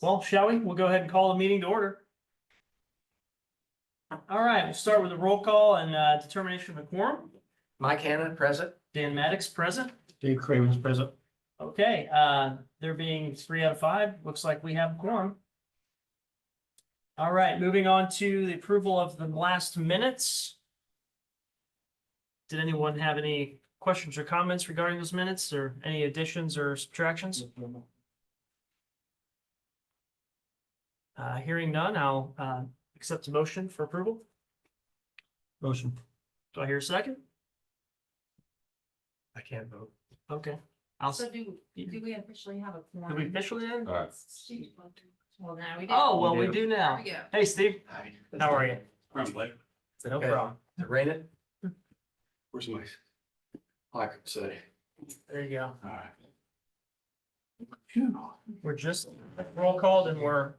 Well, shall we? We'll go ahead and call the meeting to order. All right, we'll start with a roll call and determination of a quorum. Mike Hanna, present. Dan Maddox, present. Dave Craven's present. Okay, there being 3 out of 5, looks like we have a quorum. All right, moving on to the approval of the last minutes. Did anyone have any questions or comments regarding those minutes or any additions or subtractions? Hearing none, I'll accept a motion for approval. Motion. Do I hear a second? I can't vote. Okay. I'll, So do we officially have a do we quorum? officially then? Well, now we do. Oh, well, we do now. There we go. Hey, Steve, how are you? I'm late. No Okay. problem. Is it raining? Where's my? I could say. There you go. All right. We're just roll called and we're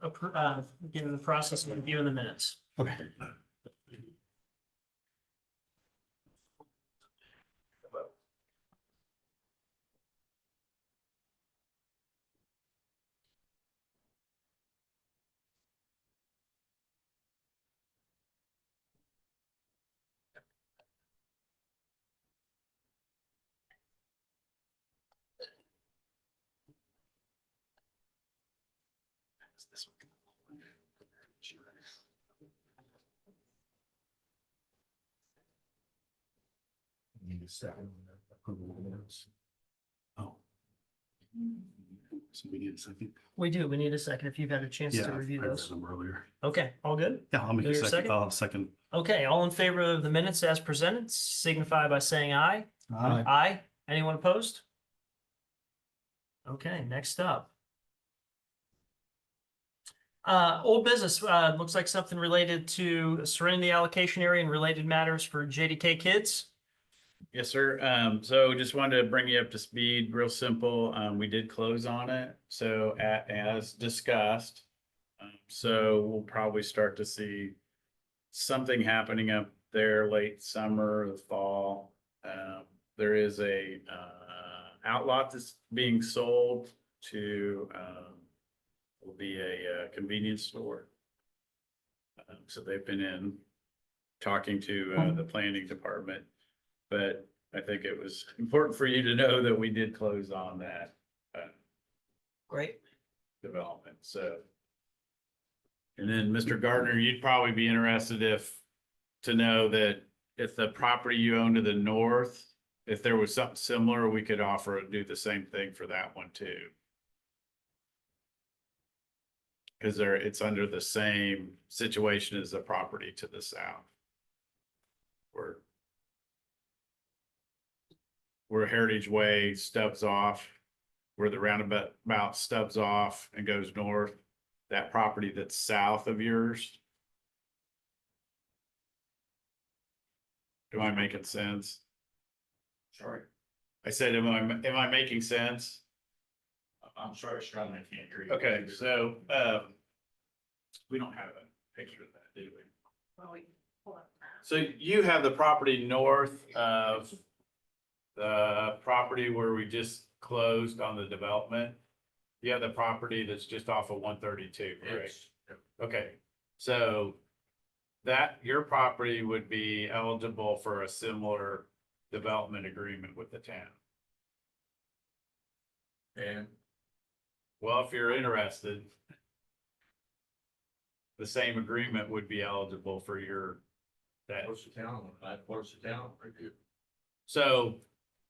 getting the process of reviewing the minutes. Okay. Need a second. Approval of minutes. Oh. So we need a second. We do. We need a second if you've had a chance Yeah, to review I read those. them earlier. Okay, all good? Yeah, I'll make Do a your second. second? I'll second. Okay, all in favor of the minutes as presented, signify by saying aye. Aye. Aye. Anyone opposed? Okay, next up. Old business, looks like something related to Serenity allocation area and related matters for JDK kids. Yes, sir. So just wanted to bring you up to speed, real simple. We did close on it. So as discussed. So we'll probably start to see something happening up there late summer, the fall. There is a outlot that's being sold to will be a convenience store. So they've been in talking to the planning department. But I think it was important for you to know that we did close on that Great. development, so. And then, Mr. Gardner, you'd probably be interested to know that if the property you own to the north, if there was something similar, we could do the same thing for that one too. Because it's under the same situation as the property to the south. Where Heritage Way stubs off, where the roundabout stubs off and goes north, that property that's south of yours. Am I making sense? Sorry. I said, am I making sense? I'm sorry, Sean, I can't hear you. Okay, so, we don't have a picture of that, do we? Well, we pull up. So you have the property north of the property where we just closed on the development. You have the property that's just off of 132, correct? Okay, so your property would be eligible for a similar development agreement with the town. And Well, if you're interested, the same agreement would be eligible for that. what's the town? What's the town? So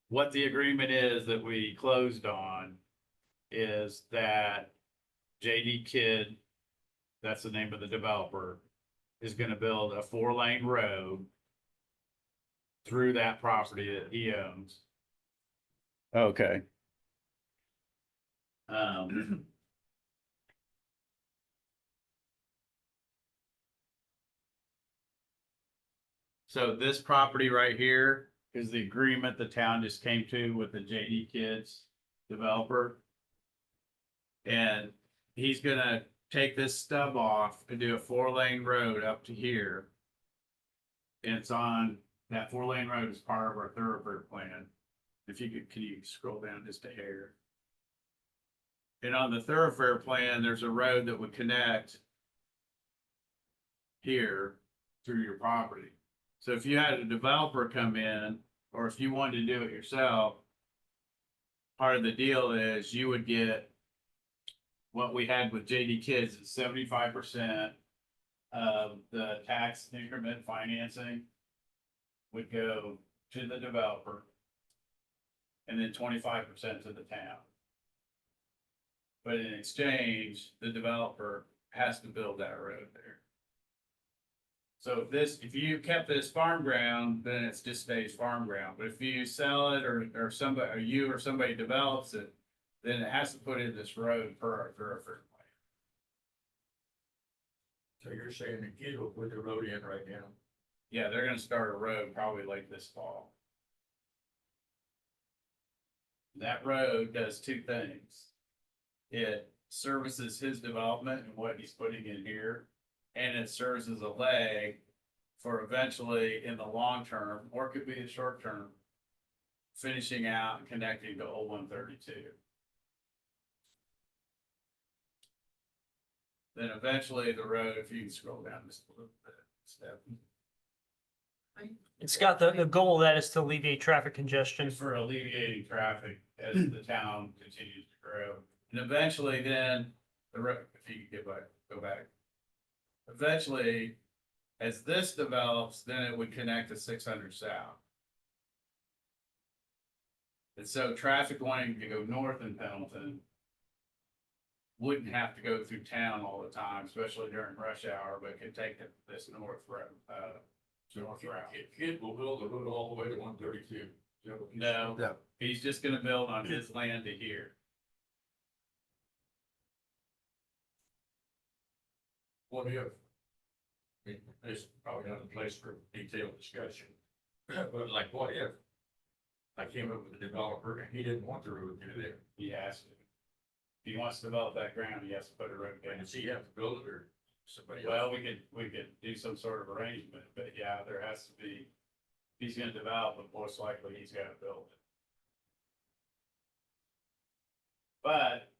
what the agreement is that we closed on is that JD Kidd, that's the name of the developer, is gonna build a 4-lane road through that property that he owns. Okay. So this property right here is the agreement the town just came to with the JD Kids developer. And he's gonna take this stub off and do a 4-lane road up to here. And it's on, that 4-lane road is part of our thoroughfare plan. If you could, can you scroll down just a hair? And on the thoroughfare plan, there's a road that would connect here through your property. So if you had a developer come in, or if you wanted to do it yourself, part of the deal is you would get what we had with JD Kids is 75% of the tax increment financing would go to the developer, and then 25% to the town. But in exchange, the developer has to build that road there. So if you kept this farm ground, then it just stays farm ground. But if you sell it or somebody, or you or somebody develops it, then it has to put in this road per our thoroughfare plan. So you're saying the kid will put the road in right now? Yeah, they're gonna start a road probably late this fall. That road does two things. It services his development and what he's putting in here, and it serves as a leg for eventually in the long term, or it could be the short term, finishing out and connecting to Old 132. Then eventually the road, if you can scroll down just a little bit, step. It's got the goal of that is to alleviate traffic congestion. For alleviating traffic as the town continues to grow. And eventually then, the road, if you could go back. Eventually, as this develops, then it would connect to 600 South. And so traffic wanting to go north in Pendleton wouldn't have to go through town all the time, especially during rush hour, but could take this north road, north route. Kid will build the road all the way to 132. No, No. he's just gonna build on his land to here. What if? It's probably not a place for detailed discussion. But like, what if? I came up with a developer and he didn't want the road through there. He has to. If he wants to develop that ground, he has to put a road in. Does he have to build it or somebody else? Well, we could do some sort of arrangement, but yeah, there has to be, if he's gonna develop it, most likely he's gotta build it. But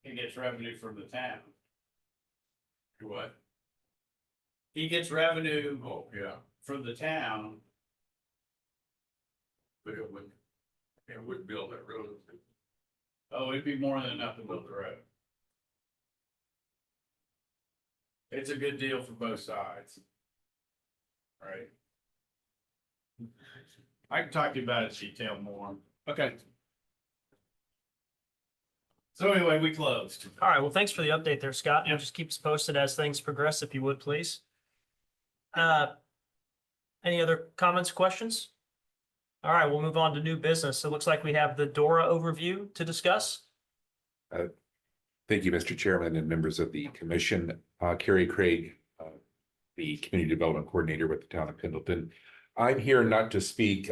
he gets revenue from the town. Do what? He gets revenue Oh, yeah, from the town. but it would build that road. Oh, it'd be more than enough to build the road. It's a good deal for both sides. Right? I can talk to you about it in detail more. Okay. So anyway, we closed. All right, well, thanks for the update there, Scott. And just keep us posted as things progress, if you would, please. Any other comments, questions? All right, we'll move on to new business. It looks like we have the DORA overview to discuss. Thank you, Mr. Chairman and members of the commission. Carrie Craig, the Community Development Coordinator with the town of Pendleton. I'm here not to speak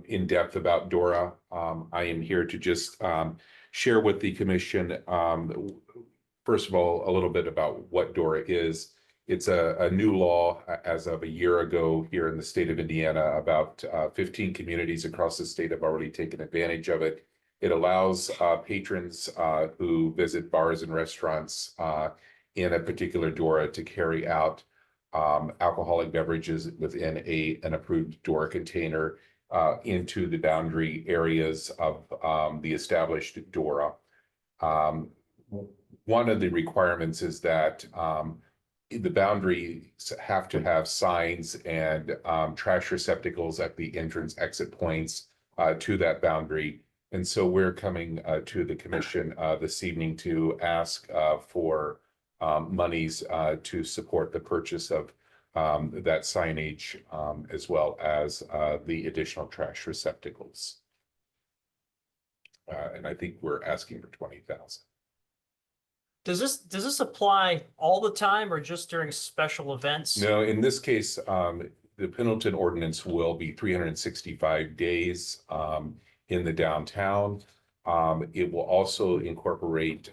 in depth about DORA. I am here to just share with the commission, first of all, a little bit about what DORA is. It's a new law as of a year ago here in the state of Indiana. About 15 communities across the state have already taken advantage of it. It allows patrons who visit bars and restaurants in a particular DORA to carry out alcoholic beverages within an approved DORA container into the boundary areas of the established DORA. One of the requirements is that the boundaries have to have signs and trash receptacles at the entrance exit points to that boundary. And so we're coming to the commission this evening to ask for monies to support the purchase of that signage as well as the additional trash receptacles. And I think we're asking for 20,000. Does this apply all the time or just during special events? No, in this case, the Pendleton ordinance will be 365 days in the downtown. It will also incorporate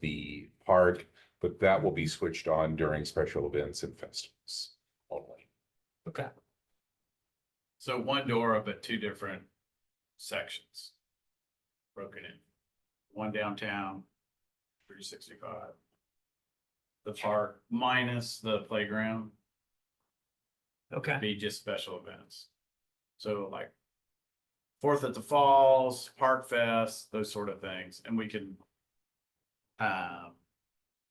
the park, but that will be switched on during special events and festivals only. Okay. So one DORA, but two different sections broken in. One downtown, 365. The park minus the playground Okay, be just special events. So like Fourth at the Falls, Park Fest, those sort of things, and we can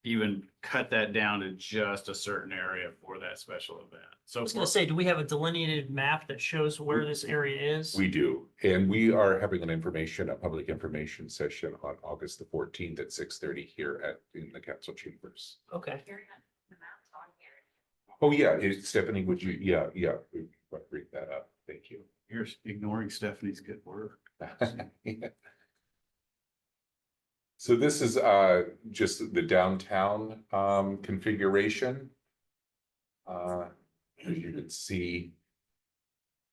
even cut that down to just a certain area for that special event. So I was gonna say, do we have a delineated map that shows where this area is? We do, and we are having a public information session on August the 14th at 6:30 here in the council chambers. Okay, Here, the map's on here. Oh, yeah, Stephanie, would you, yeah, bring that up, thank you. You're ignoring Stephanie's good work. So this is just the downtown configuration. As you can see,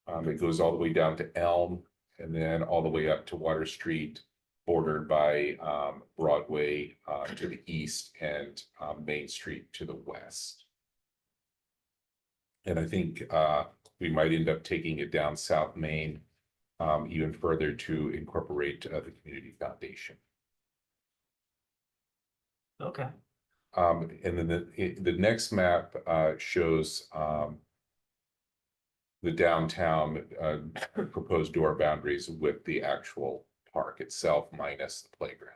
it goes all the way down to Elm and then all the way up to Water Street, bordered by Broadway to the east and Main Street to the west. And I think we might end up taking it down South Main even further to incorporate the community foundation. okay. And then the next map shows the downtown proposed door boundaries with the actual park itself minus the playground.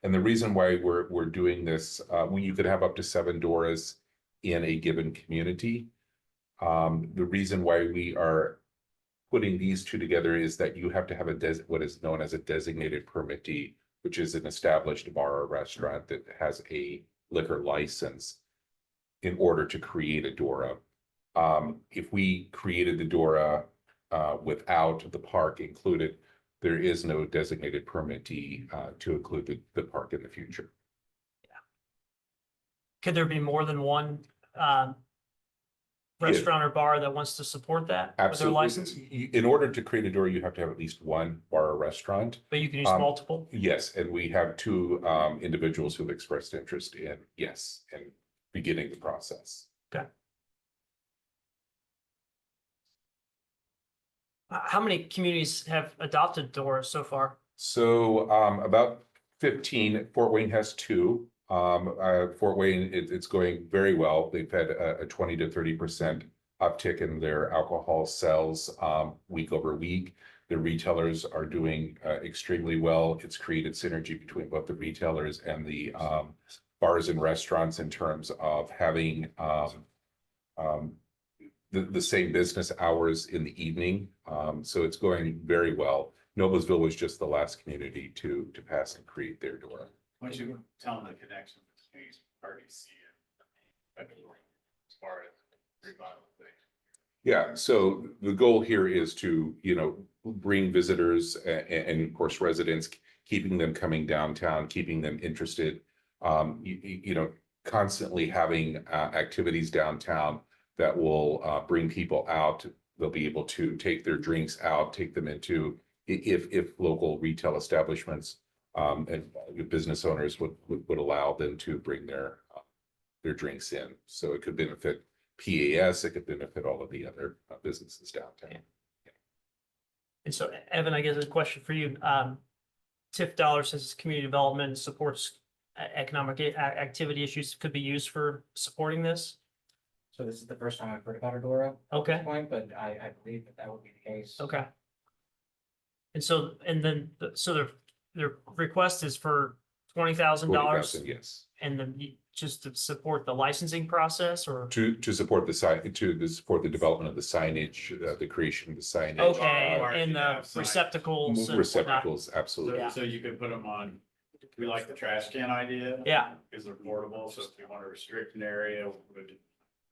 And the reason why we're doing this, you could have up to 7 Doras in a given community. The reason why we are putting these two together is that you have to have what is known as a designated permittee, which is an established bar or restaurant that has a liquor license in order to create a Dora. If we created the Dora without the park included, there is no designated permittee to include the park in the future. Could there be more than one restaurant or bar that wants to support that with their license? Absolutely. In order to create a Dora, you have to have at least one bar or restaurant. But you can use Um, multiple? Yes, and we have 2 individuals who've expressed interest in, yes, and beginning the process. How many communities have adopted Dora so far? So about 15, Fort Wayne has 2. Fort Wayne, it's going very well. They've had a 20 to 30% uptick in their alcohol sales week over week. The retailers are doing extremely well. It's created synergy between both the retailers and the bars and restaurants in terms of having the same business hours in the evening. So it's going very well. Noblesville was just the last community to pass and create their Dora. Why don't you tell them the connection between RDC and as far as revival thing? Yeah, so the goal here is to, bring visitors and of course residents, keeping them coming downtown, keeping them interested. Constantly having activities downtown that will bring people out. They'll be able to take their drinks out, take them into, if local retail establishments and business owners would allow them to bring their drinks in. So it could benefit PAS, it could benefit all of the other businesses downtown. And so Evan, I guess a question for you. TIF dollars says community development supports economic activity issues could be used for supporting this. So this is the first time I've heard about Adora. Okay. At this point, but I believe that would be the case. Okay. And so, their request is for $20,000 $40,000, yes. and then just to support the licensing process or? To support the support the development of the signage, the creation of the signage. Okay, Already and the have sign- receptacles and whatnot. Receptacles, absolutely. Yeah. So you could put them on, we like the trash can idea. Yeah. Because they're portable, so if you want to restrict an area, we would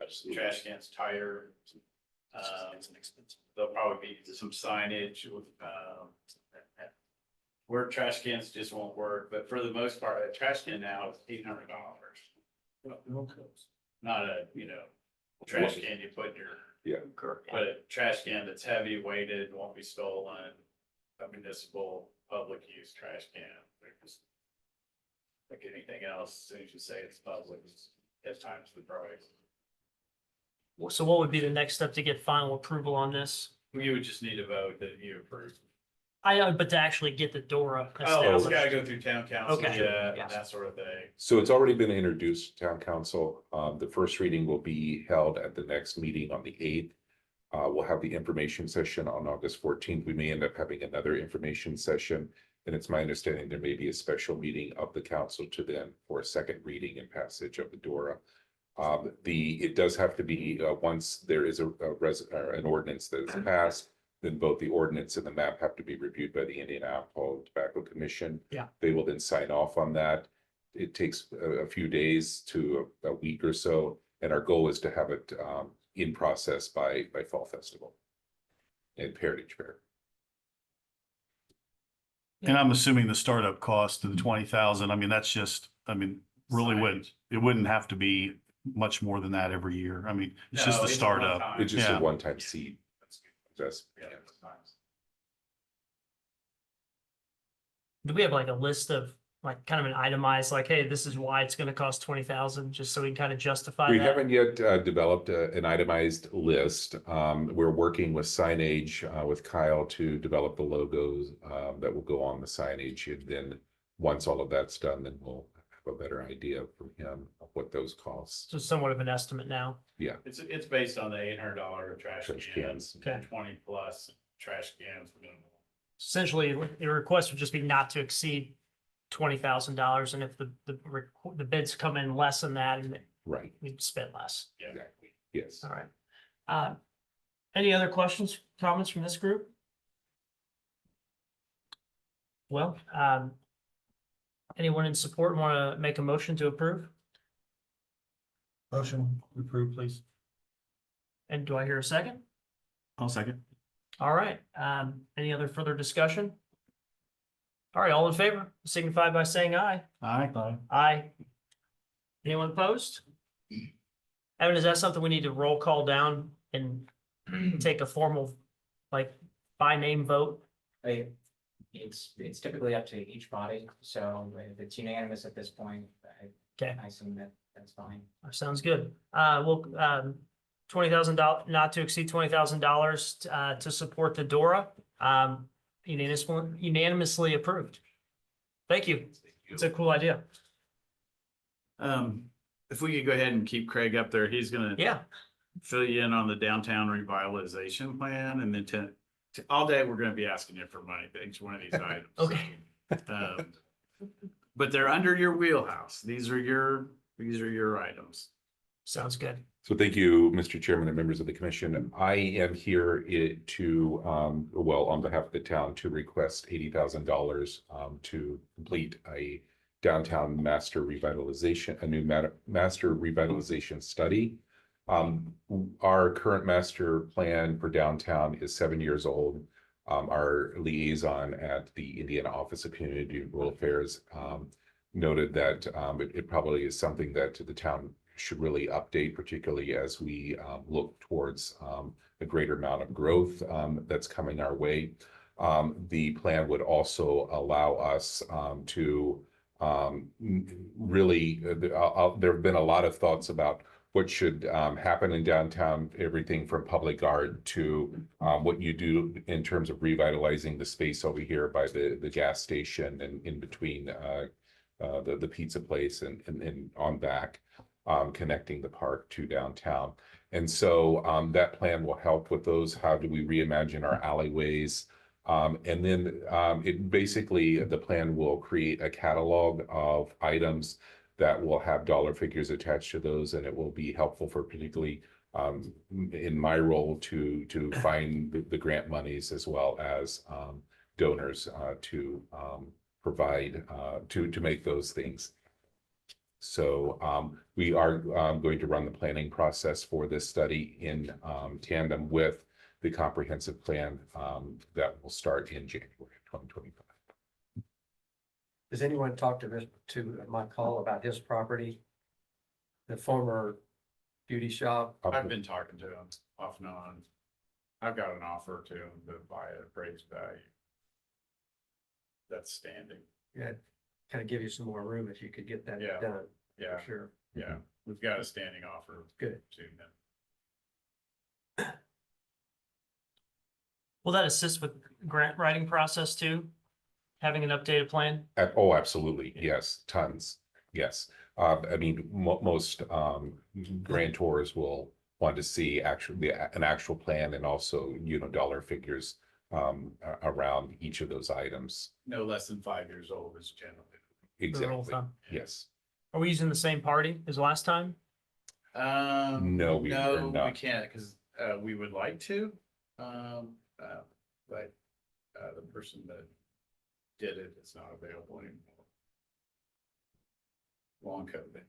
have some trash cans tighter. There'll probably be some signage with, where trash cans just won't work, but for the most part, a trash can now is $800. Not a, trash can you put in your, but a trash can that's heavy weighted, won't be stolen, a municipal public use trash can. They're just like anything else, as soon as you say it's public, it's 10 times the price. So what would be the next step to get final approval on this? You would just need a vote that you approve. I know, but to actually get the DORA Oh, it's established. gotta go through town council, Okay. yeah, Yes. that sort of thing. So it's already been introduced to town council. The first reading will be held at the next meeting on the 8th. We'll have the information session on August 14th. We may end up having another information session. And it's my understanding there may be a special meeting of the council to then for a second reading and passage of the DORA. It does have to be, once there is an ordinance that is passed, then both the ordinance and the map have to be reviewed by the Indiana Alcohol and Tobacco Commission. Yeah. They will then sign off on that. It takes a few days to a week or so, and our goal is to have it in process by Fall Festival and Heritage Fair. And I'm assuming the startup cost of the 20,000, I mean, that's just, I mean, really wouldn't, it wouldn't have to be much more than that every year. I mean, it's just No, a it's startup. one-time. It's just a Yeah. one-time seed. That's good. That's, Yeah, that's nice. Do we have like a list of like kind of an itemized, like, hey, this is why it's gonna cost 20,000, just so we can kind of justify we that? haven't yet developed an itemized list. We're working with signage with Kyle to develop the logos that will go on the signage. And then once all of that's done, then we'll have a better idea from him of what those costs. So somewhat of an estimate now. It's based on the $800 trash Trash cans, cans. Okay. 20 plus trash cans. Minimal. Essentially, the request would just be not to exceed $20,000, and if the bids come in less than that, and Right, we'd spend less. exactly. Yes. All right. Any other questions, comments from this group? Well, anyone in support want to make a motion to approve? Motion approved, please. And do I hear a second? I'll second. All right, any other further discussion? All right, all in favor, signify by saying aye. Aye. Aye. Anyone opposed? Evan, is that something we need to roll call down and take a formal, like, by name vote? It's typically up to each body, so if it's unanimous at this point, Okay. I assume that that's fine. Sounds good. We'll, $20,000, not to exceed $20,000, to support the DORA. Unanimously approved. Thank you. It's a cool idea. If we could go ahead and keep Craig up there, he's gonna Yeah, fill you in on the downtown revitalization plan, and then all day, we're gonna be asking you for money, for each one of these items. okay. Um, But they're under your wheelhouse. These are your items. Sounds good. So thank you, Mr. Chairman and members of the commission. I am here to, well, on behalf of the town, to request $80,000 to complete a downtown master revitalization, a new master revitalization study. Our current master plan for downtown is 7 years old. Our liaison at the Indiana Office of Community and Rural Affairs noted that it probably is something that the town should really update, particularly as we look towards a greater amount of growth that's coming our way. The plan would also allow us to really, there have been a lot of thoughts about what should happen in downtown, everything from public art to what you do in terms of revitalizing the space over here by the gas station and in between the pizza place and on back. Connecting the park to downtown. And so that plan will help with those. How do we reimagine our alleyways? And then it basically, the plan will create a catalog of items that will have dollar figures attached to those, and it will be helpful for particularly in my role to find the grant monies as well as donors to provide to make those things. So we are going to run the planning process for this study in tandem with the comprehensive plan that will start in January 2025. Does anyone talk to Mike Hall about his property? The former beauty shop? I've been talking to him off and on. I've got an offer to him to buy it at appraised value. That's standing. Yeah, kind of give you some more room if you could get that Yeah. done, Yeah, for sure. yeah. We've got a standing offer. Good. To him. Will that assist with grant writing process too? Having an updated plan? Oh, absolutely. Yes, tons. Yes. I mean, most grantors will want to see actually an actual plan and also, dollar figures around each of those items. No less than 5 years old is generally. For the rule of Exactly. thumb? Yes. Are we using the same party as last time? No, we are No, we not. can't, because we would like to. But the person that did it is not available anymore. Long COVID.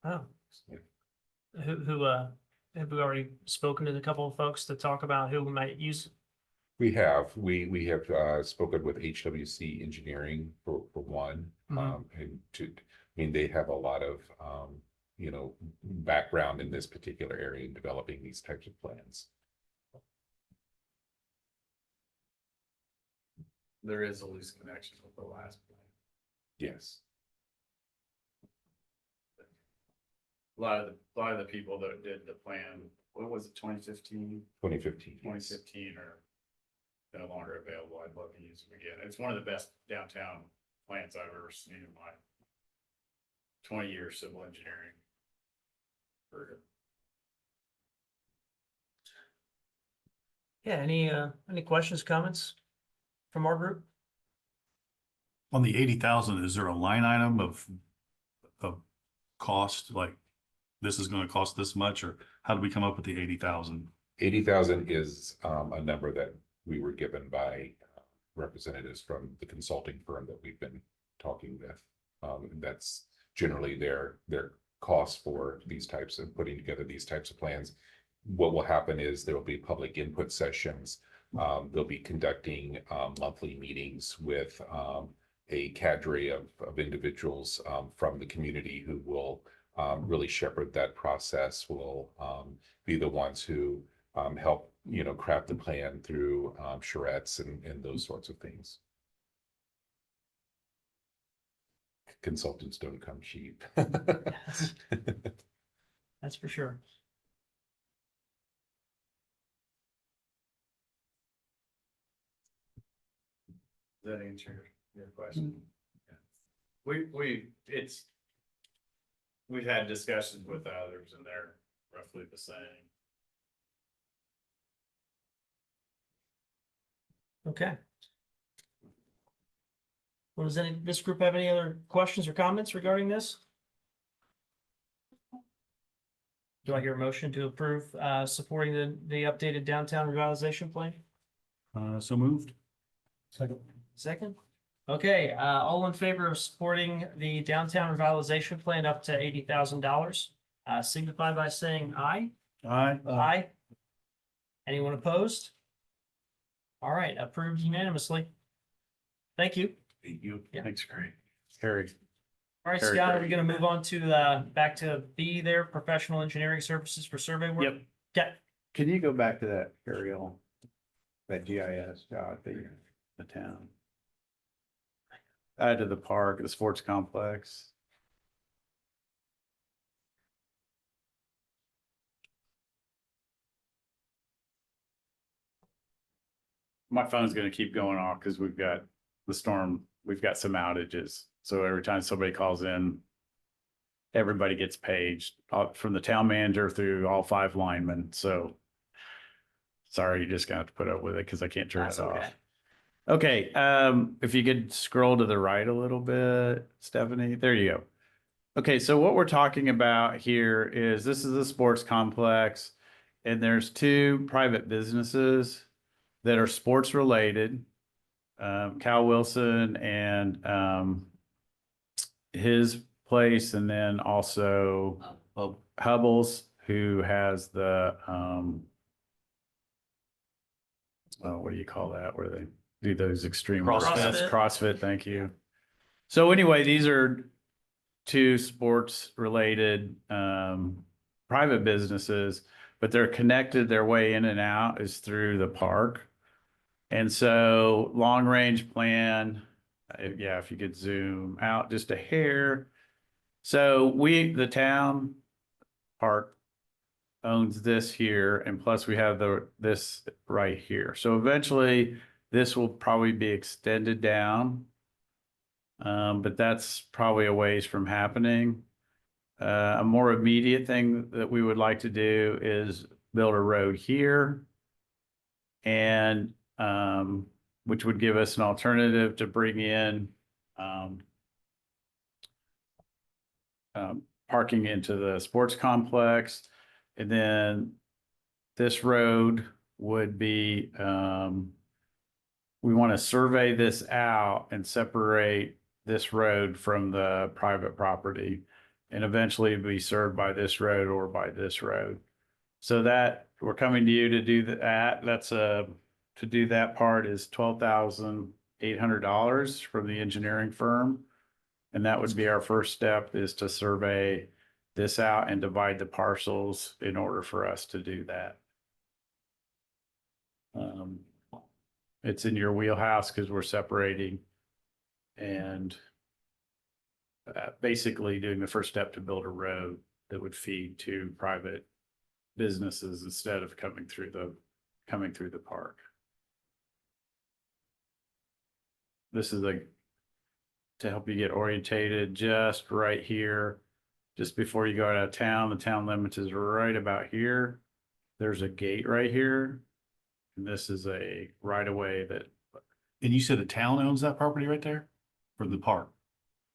Oh. Who, have we already spoken to a couple of folks to talk about who we might use? We have spoken with HWC Engineering for one, Mhm. and I mean, they have a lot of, background in this particular area in developing these types of plans. There is a loose connection with the last plan. Yes. A lot of the people that did the plan, what was it, 2015, 2015. 2015 are no longer available. I'd love to use them again. It's one of the best downtown plans I've ever seen in my 20-year civil engineering career. Yeah, any questions, comments from our group? On the 80,000, is there a line item of cost, like this is gonna cost this much, or how do we come up with the 80,000? 80,000 is a number that we were given by representatives from the consulting firm that we've been talking with. That's generally their cost for these types of putting together these types of plans. What will happen is there will be public input sessions. They'll be conducting monthly meetings with a cadre of individuals from the community who will really shepherd that process, will be the ones who help, craft the plan through charrettes and those sorts of things. Consultants don't come cheap. That's for sure. Does that answer your question? Yeah. We've had discussions with others and they're roughly the same. Okay. Well, does this group have any other questions or comments regarding this? Do I hear a motion to approve supporting the updated downtown revitalization plan? So moved. Second? Okay, all in favor of supporting the downtown revitalization plan up to $80,000, signify by saying aye. Aye. Aye. Anyone opposed? All right, approved unanimously. Thank you. Thank you. Yeah. Thanks, Craig. Harry. All right, Very Scott, are great. we gonna move on to back to B there, professional engineering services for survey work? Yep. Okay, Can you go back to that aerial, that GIS shot, the town? To the park, the sports complex. My phone's gonna keep going off because we've got the storm, we've got some outages. So every time somebody calls in, everybody gets paged from the town manager through all 5 linemen. So sorry, you just gonna have to put up with it because I can't turn that's it okay. off. Okay, if you could scroll to the right a little bit, Stephanie, there you go. Okay, so what we're talking about here is this is a sports complex and there's 2 private businesses that are sports related. Cal Wilson and his place, and then also Hubbles, who has the what do you call that? Where they do those extreme CrossFit. CrossFit, thank you. So anyway, these are 2 sports related private businesses, but they're connected. Their way in and out is through the park. And so long range plan, yeah, if you could zoom out just a hair. So the town park owns this here, and plus we have this right here. So eventually, this will probably be extended down. But that's probably a ways from happening. A more immediate thing that we would like to do is build a road here. And, which would give us an alternative to bring in, parking into the sports complex. And then this road would be, we want to survey this out and separate this road from the private property and eventually be served by this road or by this road. So that we're coming to you to do that. That's to do that part is $12,800 from the engineering firm. And that would be our first step, is to survey this out and divide the parcels in order for us to do that. It's in your wheelhouse because we're separating and basically doing the first step to build a road that would feed to private businesses instead of coming through the park. This is to help you get orientated, just right here, just before you go out of town. The town limits is right about here. There's a gate right here. And this is a right of way that And you said the town owns that property right there? For the park?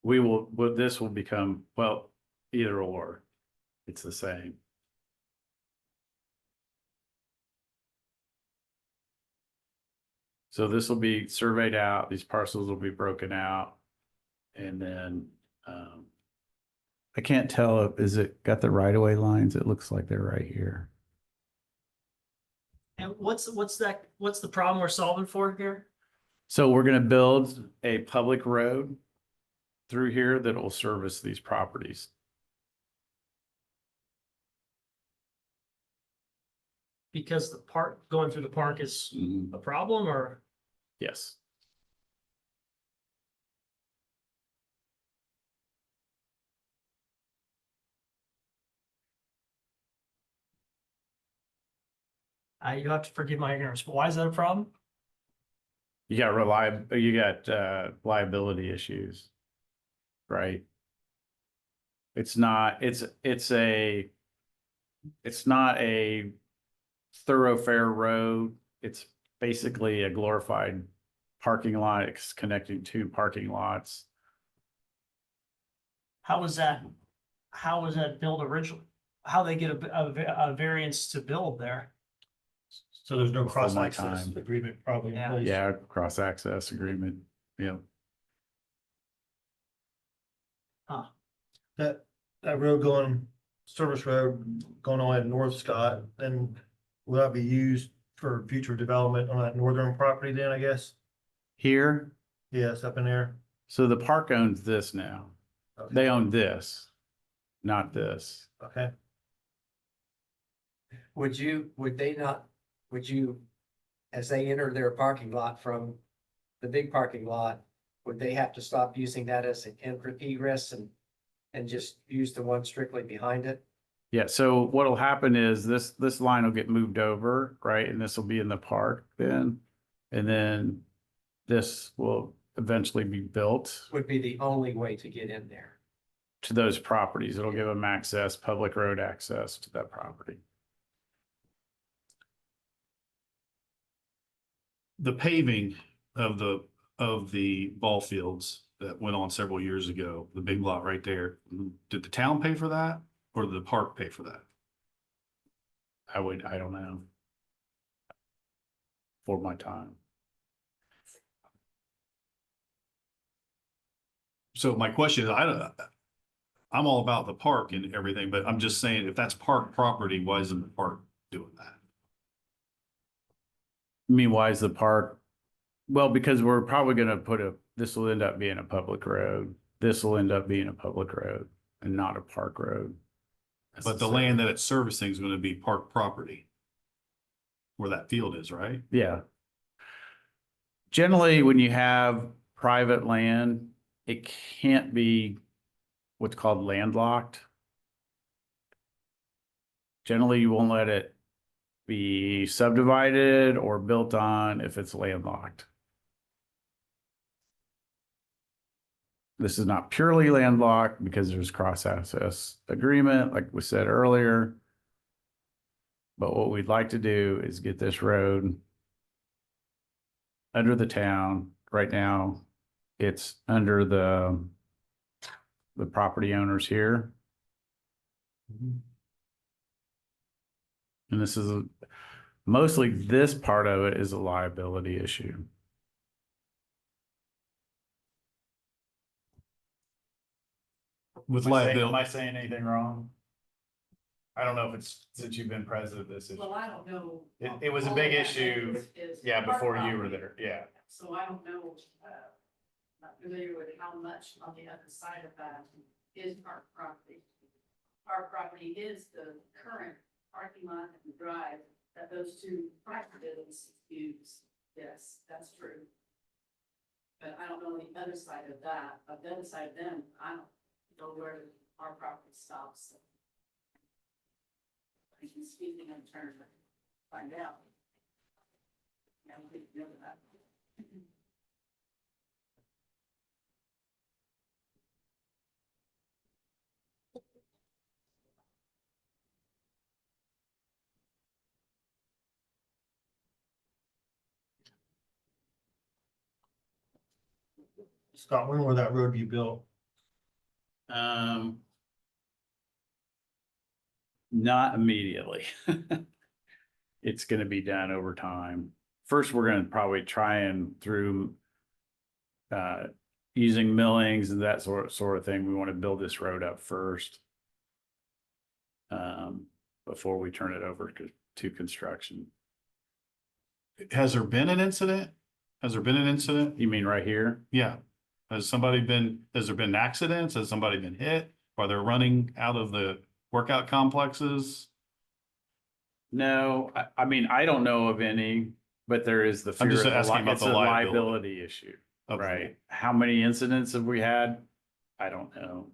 this will become, well, either or. It's the same. So this will be surveyed out, these parcels will be broken out. And then, I can't tell, is it got the right of way lines? It looks like they're right here. And what's the problem we're solving for here? So we're gonna build a public road through here that will service these properties. Because the park, going through the park is a problem, or? Yes. You have to forgive my ignorance, but why is that a problem? You got liability issues, right? It's not a thoroughfare road. It's basically a glorified parking lot. It's connecting two parking lots. How was that built originally? How they get a variance to build there? So there's no Before my cross-access time. agreement probably in Yeah. place. Yeah, cross-access agreement. Yeah. That road going, service road going on at North Scott, then will that be used for future development on that northern property then, I guess? Here, Yes, up in there. so the park owns this now. Okay. They own this, not this. Okay. Would you, as they enter their parking lot from the big parking lot, would they have to stop using that as an egress and just use the one strictly behind it? Yeah, so what'll happen is this line will get moved over, right? And this will be in the park then. And then this will eventually be built Would be the only way to get in there. to those properties. It'll give them access, public road access to that property. The paving of the ball fields that went on several years ago, the big lot right there, did the town pay for that or did the park pay for that? I don't know. For my time. So my question is, I'm all about the park and everything, but I'm just saying, if that's park property, why isn't the park doing that? I mean, why is the park? Well, because we're probably gonna this will end up being a public road. This will end up being a public road and not a park road. But the land that it's servicing is gonna be park property. Where that field is, right? Yeah. Generally, when you have private land, it can't be what's called landlocked. Generally, you won't let it be subdivided or built on if it's landlocked. This is not purely landlocked because there's cross access agreement, like we said earlier. But what we'd like to do is get this road under the town. Right now, it's under the property owners here. And this is mostly this part of it is a liability issue. With Am I liability, saying anything wrong? I don't know if it's since you've been president of this issue. Well, I don't know. It was a all big that issue, is yeah, park before you were property. there, yeah. So I don't know, not familiar with how much on the other side of that is park property. Park property is the current parking lot and the drive that those two private buildings use. Yes, that's true. But I don't know the other side of that, but the other side of them, I don't know where our property stops. I can speak in turn, find out. Yeah, we didn't know that. Scott, when will that road be built? Not immediately. It's gonna be done over time. First, we're gonna probably try and through using millings and that sort of thing. We want to build this road up first. Before we turn it over to construction. has there been an incident? Has there been an incident? You mean right here? Yeah. Has there been accidents? Has somebody been hit? Are they running out of the workout complexes? No, I mean, I don't know of any, but there is the I'm fear just of asking about it's the a liability. liability issue, of- right? How many incidents have we had? I don't know.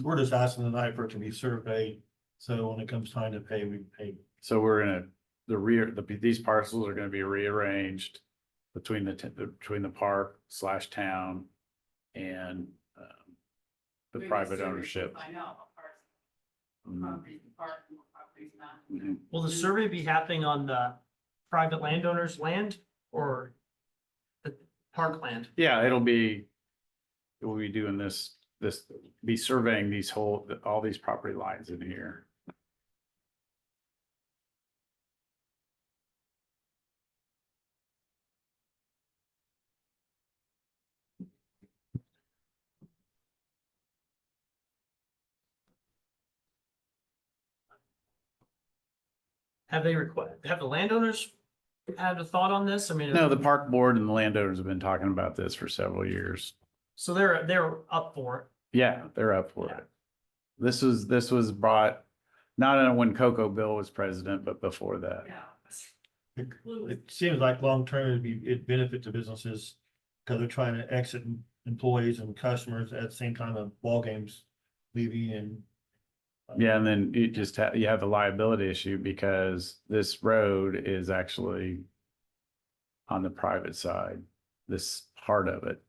We're just asking tonight for it to be surveyed, so when it comes time to pay, we pay. So we're gonna, these parcels are gonna be rearranged between between the park / town and the Maybe private survey to ownership. Find out what parts, what Mhm. properties the park and what properties not. Mhm. Will the survey be happening on the private landowner's land or the park land? Yeah, we'll be doing this, be surveying all these property lines in here. Have the landowners had a thought on this? I mean. No, the park board and the landowners have been talking about this for several years. So they're up for it. Yeah, they're up for it. This was brought, not when Coco Bill was president, but before that. Yeah. It seems like long-term it'd benefit the businesses, because they're trying to exit employees and customers at the same time of ball games leaving and. Yeah, and then you just you have the liability issue because this road is actually on the private side, this part of it.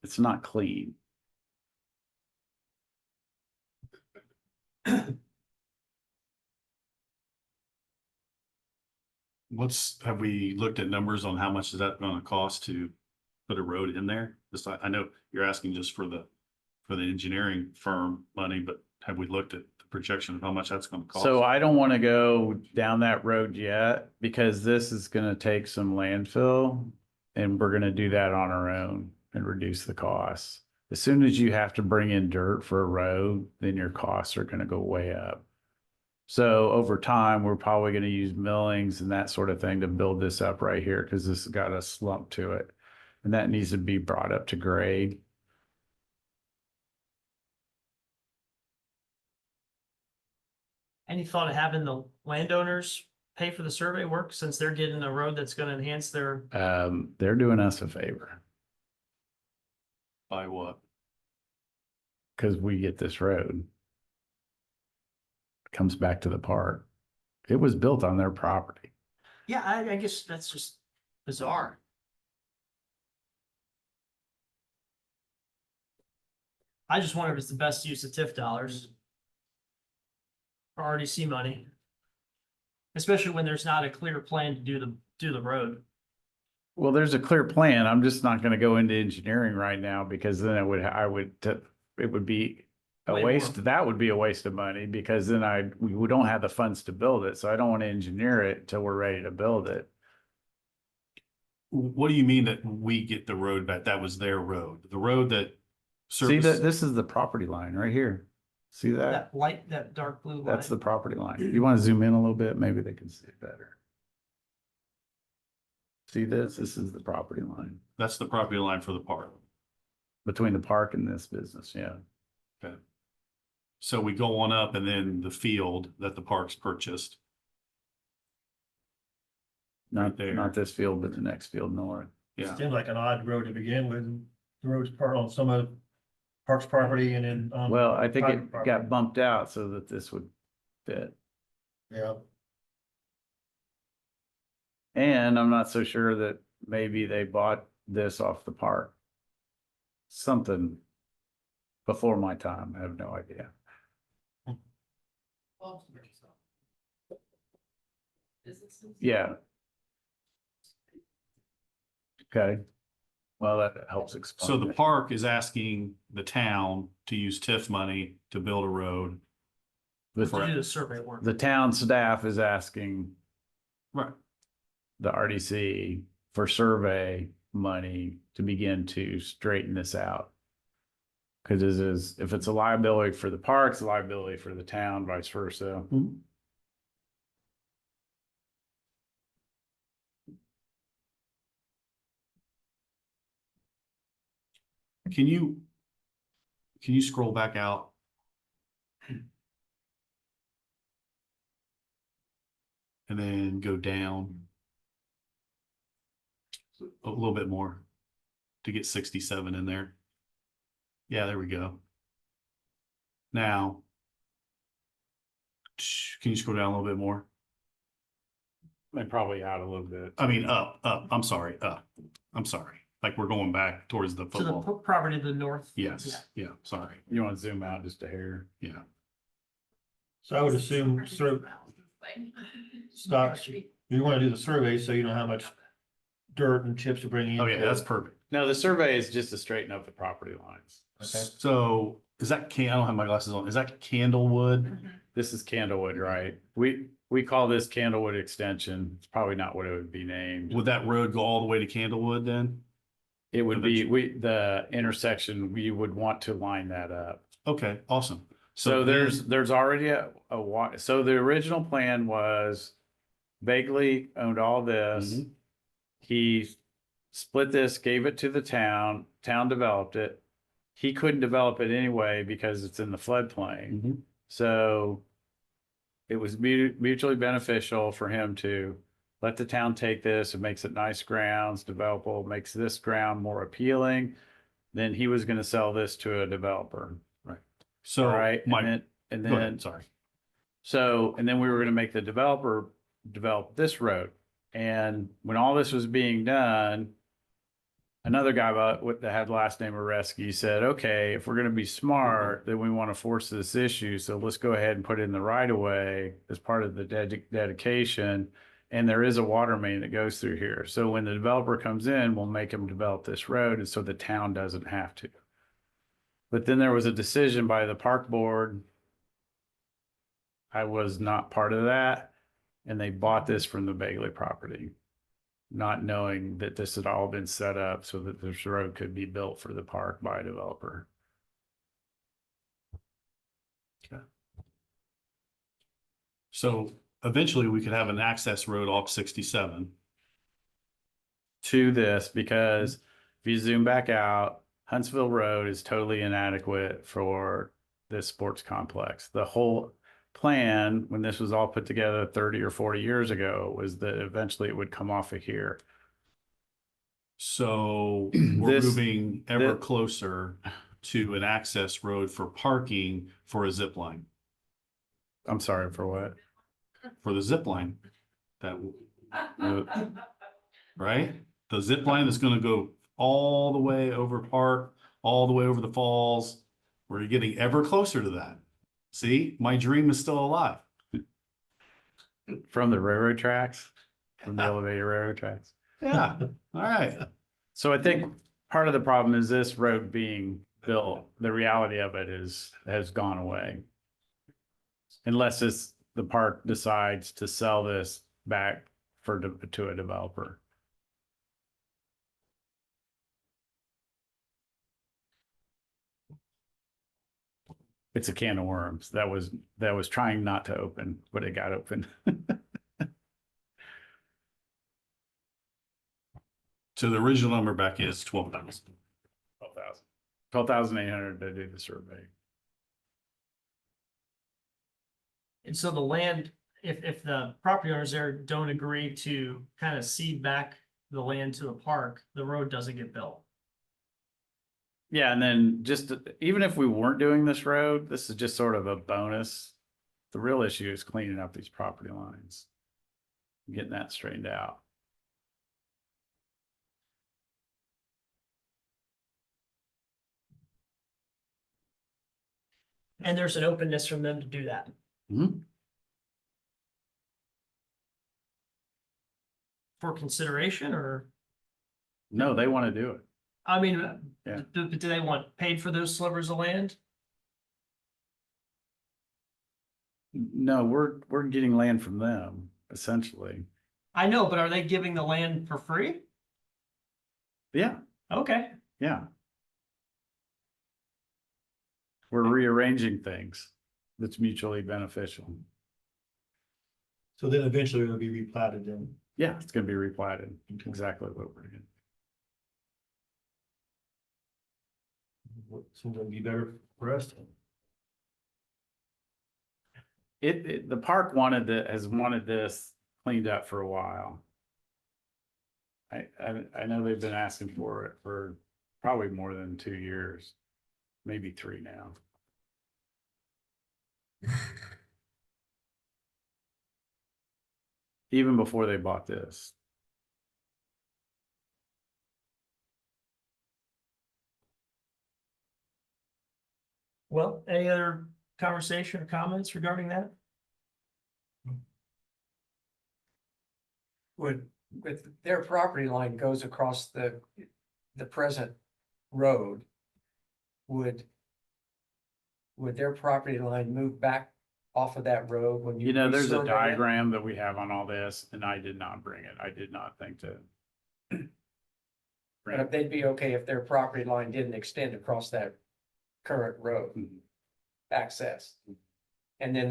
It's not clean. Have we looked at numbers on how much is that gonna cost to put a road in there? Just, I know you're asking just for the engineering firm money, but have we looked at the projection of how much that's gonna cost? So I don't want to go down that road yet because this is going to take some landfill and we're going to do that on our own and reduce the costs. As soon as you have to bring in dirt for a road, then your costs are going to go way up. So over time, we're probably going to use millings and that sort of thing to build this up right here because this has got a slump to it. And that needs to be brought up to grade. Any thought of having the landowners pay for the survey work since they're getting a road that's gonna enhance their, They're doing us a favor. By what? Cause we get this road. Comes back to the park. It was built on their property. Yeah, I guess that's just bizarre. I just wonder if it's the best use of TIF dollars. Or RDC money. Especially when there's not a clear plan to do the road. Well, there's a clear plan. I'm just not gonna go into engineering right now because then it would be a Way more. waste. That would be a waste of money because then we don't have the funds to build it. So I don't want to engineer it until we're ready to build it. What do you mean that we get the road back? That was their road, the road that. See that service- this is the property line right here. See that? That light, that dark blue line. That's the property line. You want to zoom in a little bit? Maybe they can see it better. See this? This is the property line That's the property line for the park. between the park and this business. Yeah. Okay. So we go on up and then the field that the parks purchased. Not there. not this field, but the next field north. Yeah. Seems like an odd road to begin with. The road's part on some of Parks property and then. Well, I think private it property. got bumped out so that this would fit. Yeah, And I'm not so sure that maybe they bought this off the park. Something before my time. I have no idea. Businesses. Yeah. Okay. Well, that helps explain. So the it. park is asking the town to use TIF money to build a road. The- To do the survey work. The town staff is asking Right. the RDC for survey money to begin to straighten this out. Because if it's a liability for the parks, a liability for the town, vice versa. Can you scroll back out? And then go down a little bit more to get 67 in there. Yeah, there we go. Now, can you scroll down a little bit more? And probably out a little bit. I mean, up, I'm sorry, up. I'm sorry. Like we're going back towards the To the football. property to the north. Yes, yeah, sorry. You want to zoom out just a hair? Yeah. so I would assume stocks, you want to do the survey so you know how much dirt and chips to bring in. Oh, yeah, that's perfect. No, the survey is just to straighten up the property lines. Okay. So is that I don't have my glasses on. Is that Candlewood? This is Candlewood, right? We call this Candlewood Extension. It's probably not what it would be named. Would that road go all the way to Candlewood then? It would be, the intersection, we would want to line that up. Okay, awesome. So then- there's already so the original plan was Bagley owned all this. Mhm. He split this, gave it to the town developed it. He couldn't develop it anyway because it's in the floodplain. Mhm. So it was mutually beneficial for him to let the town take this. It makes it nice grounds, developable, makes this ground more appealing. Then he was going to sell this to a developer. So All right. my, And go then, ahead, sorry. so, and then we were going to make the developer develop this road. And when all this was being done, another guy that had the last name Oreski said, okay, if we're going to be smart, then we want to force this issue. So let's go ahead and put it in the right of way as part of the dedication. And there is a water main that goes through here. So when the developer comes in, we'll make him develop this road. And so the town doesn't have to. But then there was a decision by the park board. I was not part of that. And they bought this from the Bagley property, not knowing that this had all been set up so that this road could be built for the park by a developer. So eventually we could have an access road off 67. To this, because if you zoom back out, Huntsville Road is totally inadequate for this sports complex. The whole plan, when this was all put together 30 or 40 years ago, was that eventually it would come off of here. So we're This- moving ever thi- closer to an access road for parking for a zip line, I'm sorry for what? for the zip line. That, right? The zip line is gonna go all the way over Park, all the way over the falls. We're getting ever closer to that. See, my dream is still alive. From the railroad tracks, from the elevated railroad tracks. Yeah, all right. So I think part of the problem is this road being built, the reality of it has gone away. Unless the park decides to sell this back to a developer. It's a can of worms that was trying not to open, but it got open. So the original number back is 12,000. 12,800 to do the survey. And so the land, if the property owners there don't agree to kind of cede back the land to the park, the road doesn't get built. Yeah, and then just even if we weren't doing this road, this is just sort of a bonus. The real issue is cleaning up these property lines, getting that straightened out. And there's an openness from them to do that. Mhm. For consideration, or, No, they want to do it. I mean, Yeah. do they want paid for those slivers of land? No, we're getting land from them, essentially. I know, but are they giving the land for free? Yeah, Okay, yeah. We're rearranging things that's mutually beneficial. So then eventually it'll be replatted then. Yeah, it's gonna be replatted, exactly what we're doing. What seems to be better for us. The park has wanted this cleaned up for a while. I know they've been asking for it for probably more than 2 years, maybe 3 now. Even before they bought this. well, any other conversation or comments regarding that? Would, with their property line goes across the present road, would their property line move back off of that road when you? You know, there's a resurvey it? diagram that we have on all this, and I did not bring it. I did not think to. But if they'd be okay if their property line didn't extend across that current road Mhm. access. And then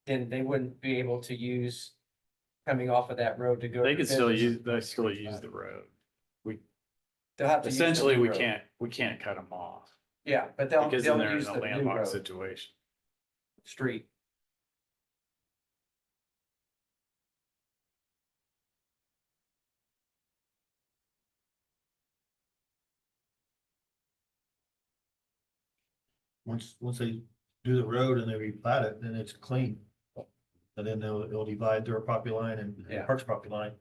then they wouldn't be able to use coming off of that road to go. They to could still business. use, they still use the road. They'll have to use the Essentially, new we road. can't cut them off Yeah, but they'll because then they're use in the a new landlocked road situation. street. Once they do the road and they replat it, then it's clean. And then they'll divide their property line and Yeah. Park's property line.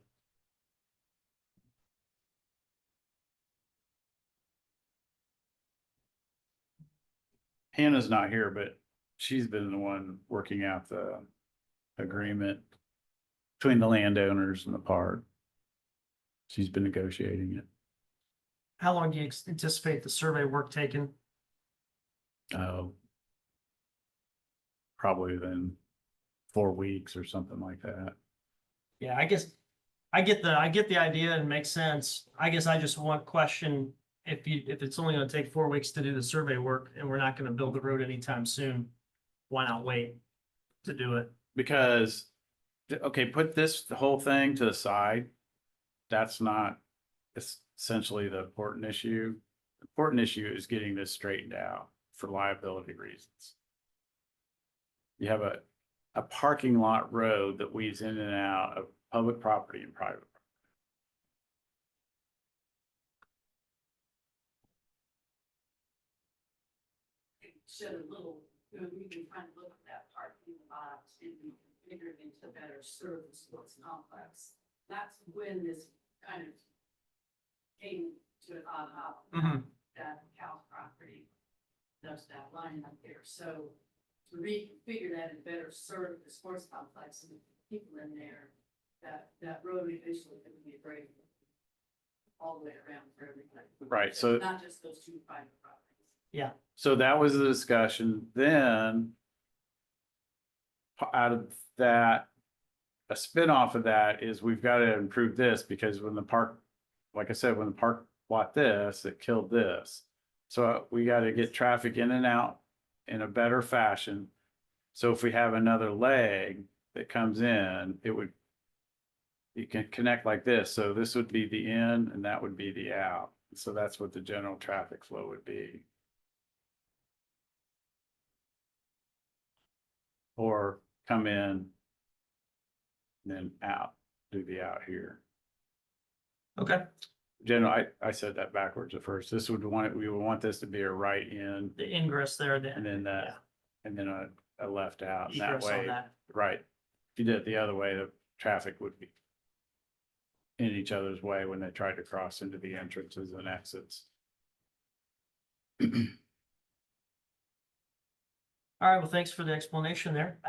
Hannah's not here, but she's been the one working out the agreement between the landowners and the park. She's been negotiating it. How long do you anticipate the survey work taking? Oh. Probably then 4 weeks or something like that. Yeah, I guess I get the idea and makes sense. I guess I just want question if it's only gonna take 4 weeks to do the survey work and we're not gonna build the road anytime soon, why not wait to do it? Because, okay, put the whole thing to the side. That's not essentially the important issue. The important issue is getting this straightened out for liability reasons. You have a parking lot road that weaves in and out of public property and private. shed a little, we can kind of look at that parking lot and we figure it into better serve the sports complex. That's when this kind of came to an odd hop. Mhm. That Cal property, there's that line up there. So to reconfigure that and better serve the sports complex and the people in there, that road eventually could be great all the way around for everybody. Right, so- Not just those two private properties. Yeah, So that was the discussion. Then out of that, a spin-off of that is we've got to improve this because when the park, like I said, when the park bought this, it killed this. So we got to get traffic in and out in a better fashion. So if we have another leg that comes in, you can connect like this. So this would be the in and that would be the out. So that's what the general traffic flow would be. Or come in, then out, do the out here. okay, General, I said that backwards at first. We would want this to be a right in the ingress there, and then that, yeah, and then a left out. And that egress on way, that. right. If you did it the other way, the traffic would be in each other's way when they tried to cross into the entrances and exits. All right, well, thanks for the explanation there.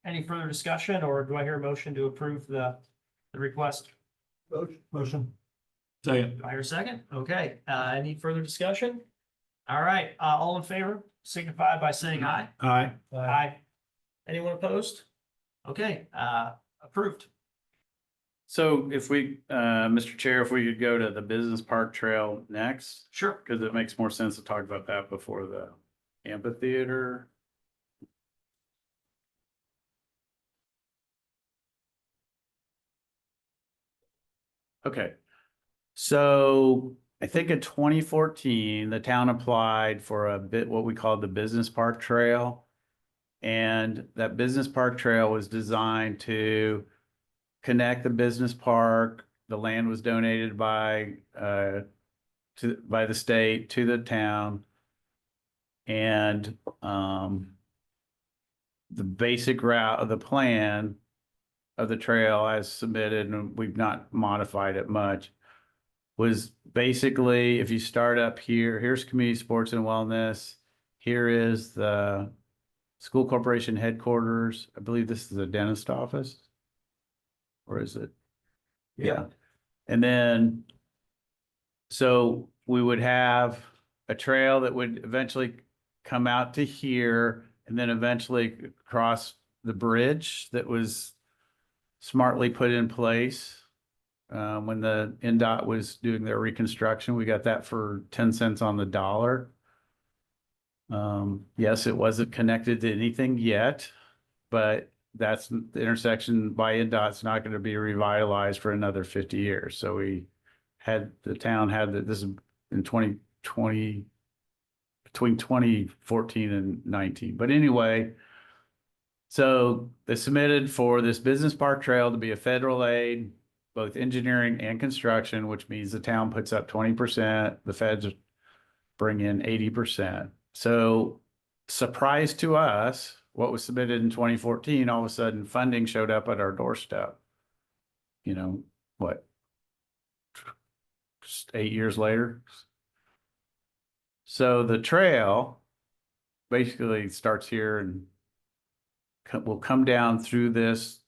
Any further discussion or do I hear a motion to approve the request? Motion. Do I hear a second? Okay, any further discussion? All right, all in favor, signify by saying aye. Aye. Aye. Anyone opposed? Okay, approved. So if we, Mr. Chair, if we could go to the Business Park Trail next, Sure. because it makes more sense to talk about that before the amphitheater. Okay. So I think in 2014, the town applied for what we called the Business Park Trail. And that Business Park Trail was designed to connect the business park. The land was donated by the state to the town. And the basic route of the plan of the trail as submitted, and we've not modified it much, was basically if you start up here, here's community sports and wellness. Here is the school corporation headquarters. I believe this is a dentist office. Or is it? Yeah. And then, so we would have a trail that would eventually come out to here and then eventually cross the bridge that was smartly put in place. When the NDOT was doing their reconstruction, we got that for 10 cents on the dollar. Yes, it wasn't connected to anything yet, but that's the intersection by NDOT's not going to be revitalized for another 50 years. So the town had this in 2020, between 2014 and 19. But anyway, so they submitted for this business park trail to be a federal aid, both engineering and construction, which means the town puts up 20%, the feds bring in 80%. So surprise to us, what was submitted in 2014, all of a sudden funding showed up at our doorstep. You know, what? Just 8 years later. So the trail basically starts here and will come down through this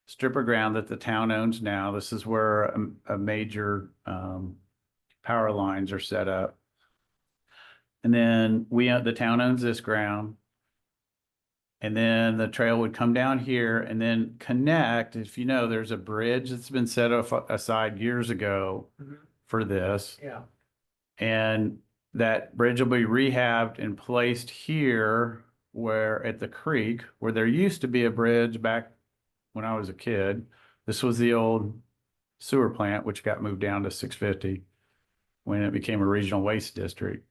strip of ground that the town owns now. This is where a major power lines are set up. And then the town owns this ground. And then the trail would come down here and then connect. If you know, there's a bridge that's been set aside years ago for this. Yeah. And that bridge will be rehabbed and placed here where at the creek, where there used to be a bridge back when I was a kid. This was the old sewer plant, which got moved down to 650 when it became a regional waste district.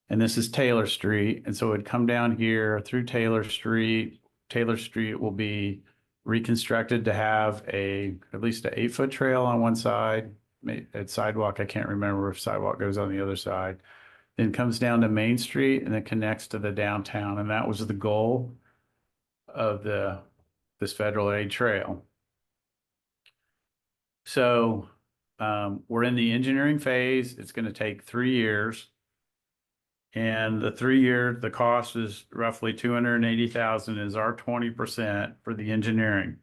And this is Taylor Street. And so it would come down here through Taylor Street. Taylor Street will be reconstructed to have at least an 8-foot trail on one side. At sidewalk, I can't remember if sidewalk goes on the other side. then comes down to Main Street and then connects to the downtown. And that was the goal of this federal aid trail. So we're in the engineering phase. It's going to take 3 years. And the 3 year, the cost is roughly 280,000 is our 20% for the engineering.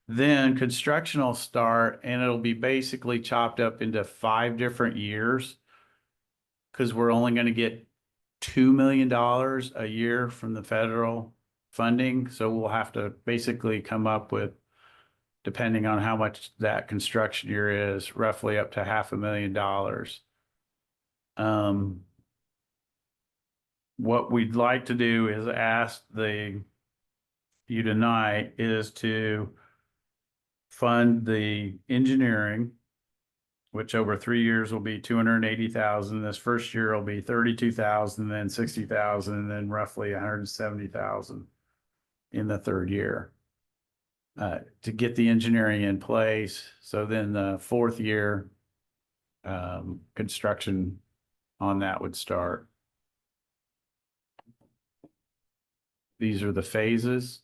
Then construction will start and it'll be basically chopped up into 5 different years because we're only going to get $2 million a year from the federal funding. So we'll have to basically come up with, depending on how much that construction year is, roughly up to $500,000. What we'd like to do is ask you tonight is to fund the engineering, which over 3 years will be 280,000. This first year will be 32,000, then 60,000, and then roughly 170,000 in the third year. To get the engineering in place. So then the fourth year, construction on that would start. These are the phases.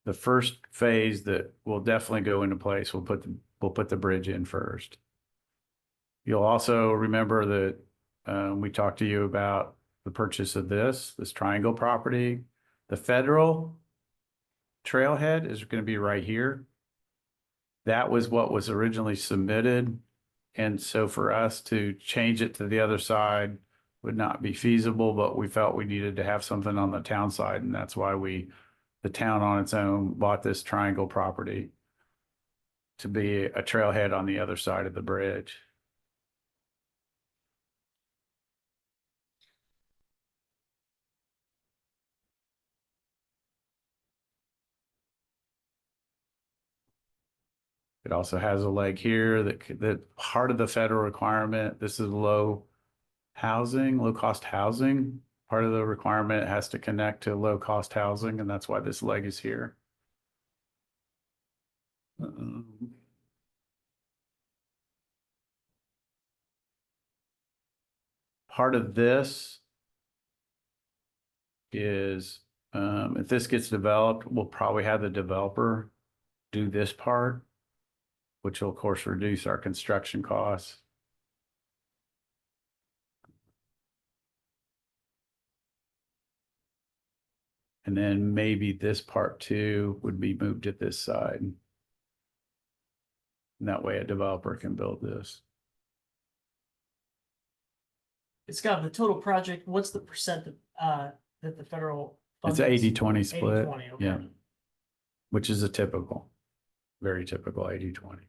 The first phase that will definitely go into place, we'll put the bridge in first. You'll also remember that we talked to you about the purchase of this triangle property. The federal trailhead is going to be right here. That was what was originally submitted. And so for us to change it to the other side would not be feasible, but we felt we needed to have something on the town side. And that's why the town on its own bought this triangle property to be a trailhead on the other side of the bridge. It also has a leg here that part of the federal requirement, this is low cost housing. Part of the requirement has to connect to low cost housing, and that's why this leg is here. Part of this is, if this gets developed, we'll probably have the developer do this part, which will of course reduce our construction costs. And then maybe this part too would be moved to this side. And that way a developer can build this. It's got the total project. What's the percent that the federal? It's funds? an 80-20 split. 80-20, okay. Yeah. Which is very typical 80-20.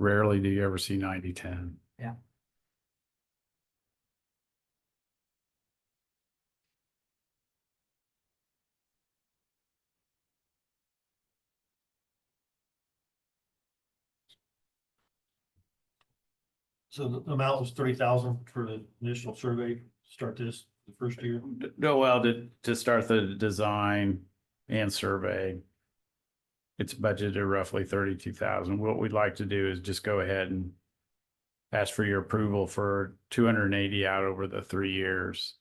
Rarely do you ever see 90-10. Yeah. So the amount was 30,000 for the initial survey, start this the first year. No, well, to start the design and survey, it's budgeted roughly 32,000. What we'd like to do is just go ahead and ask for your approval for 280 out over the 3 years.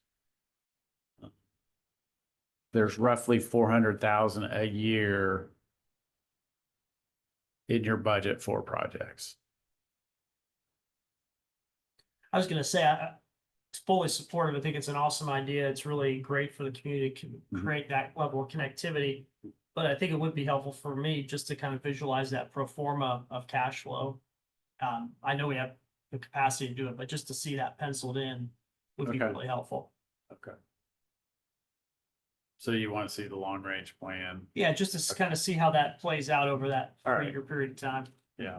There's roughly 400,000 a year in your budget for projects. I was gonna say, I fully supportive. I think it's an awesome idea. It's really great for the community to create that level of connectivity. But I think it would be helpful for me just to kind of visualize that pro forma of cash flow. I know we have the capacity to do it, but just to see that penciled in would be Okay. really helpful. Okay. So you want to see the long range plan? Yeah, just to kind of see how that plays out over that All right. 3 year period of time. Yeah.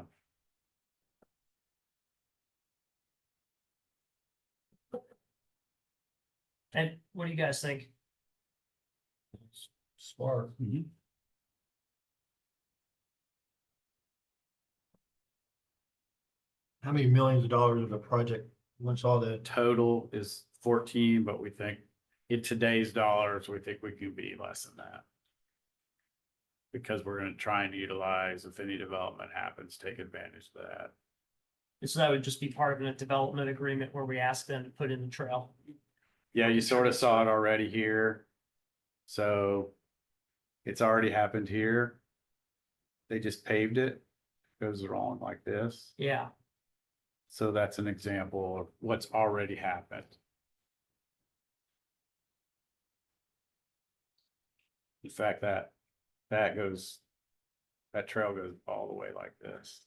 And what do you guys think? Smart. How many millions of dollars of the project, once all the, Total is 14, but we think in today's dollars, we think we can be less than that. because we're gonna try and utilize, if any development happens, take advantage of that. So that would just be part of a development agreement where we ask them to put in the trail. Yeah, you sort of saw it already here. So it's already happened here. They just paved it, goes along like this. Yeah, So that's an example of what's already happened. In fact, that trail goes all the way like this.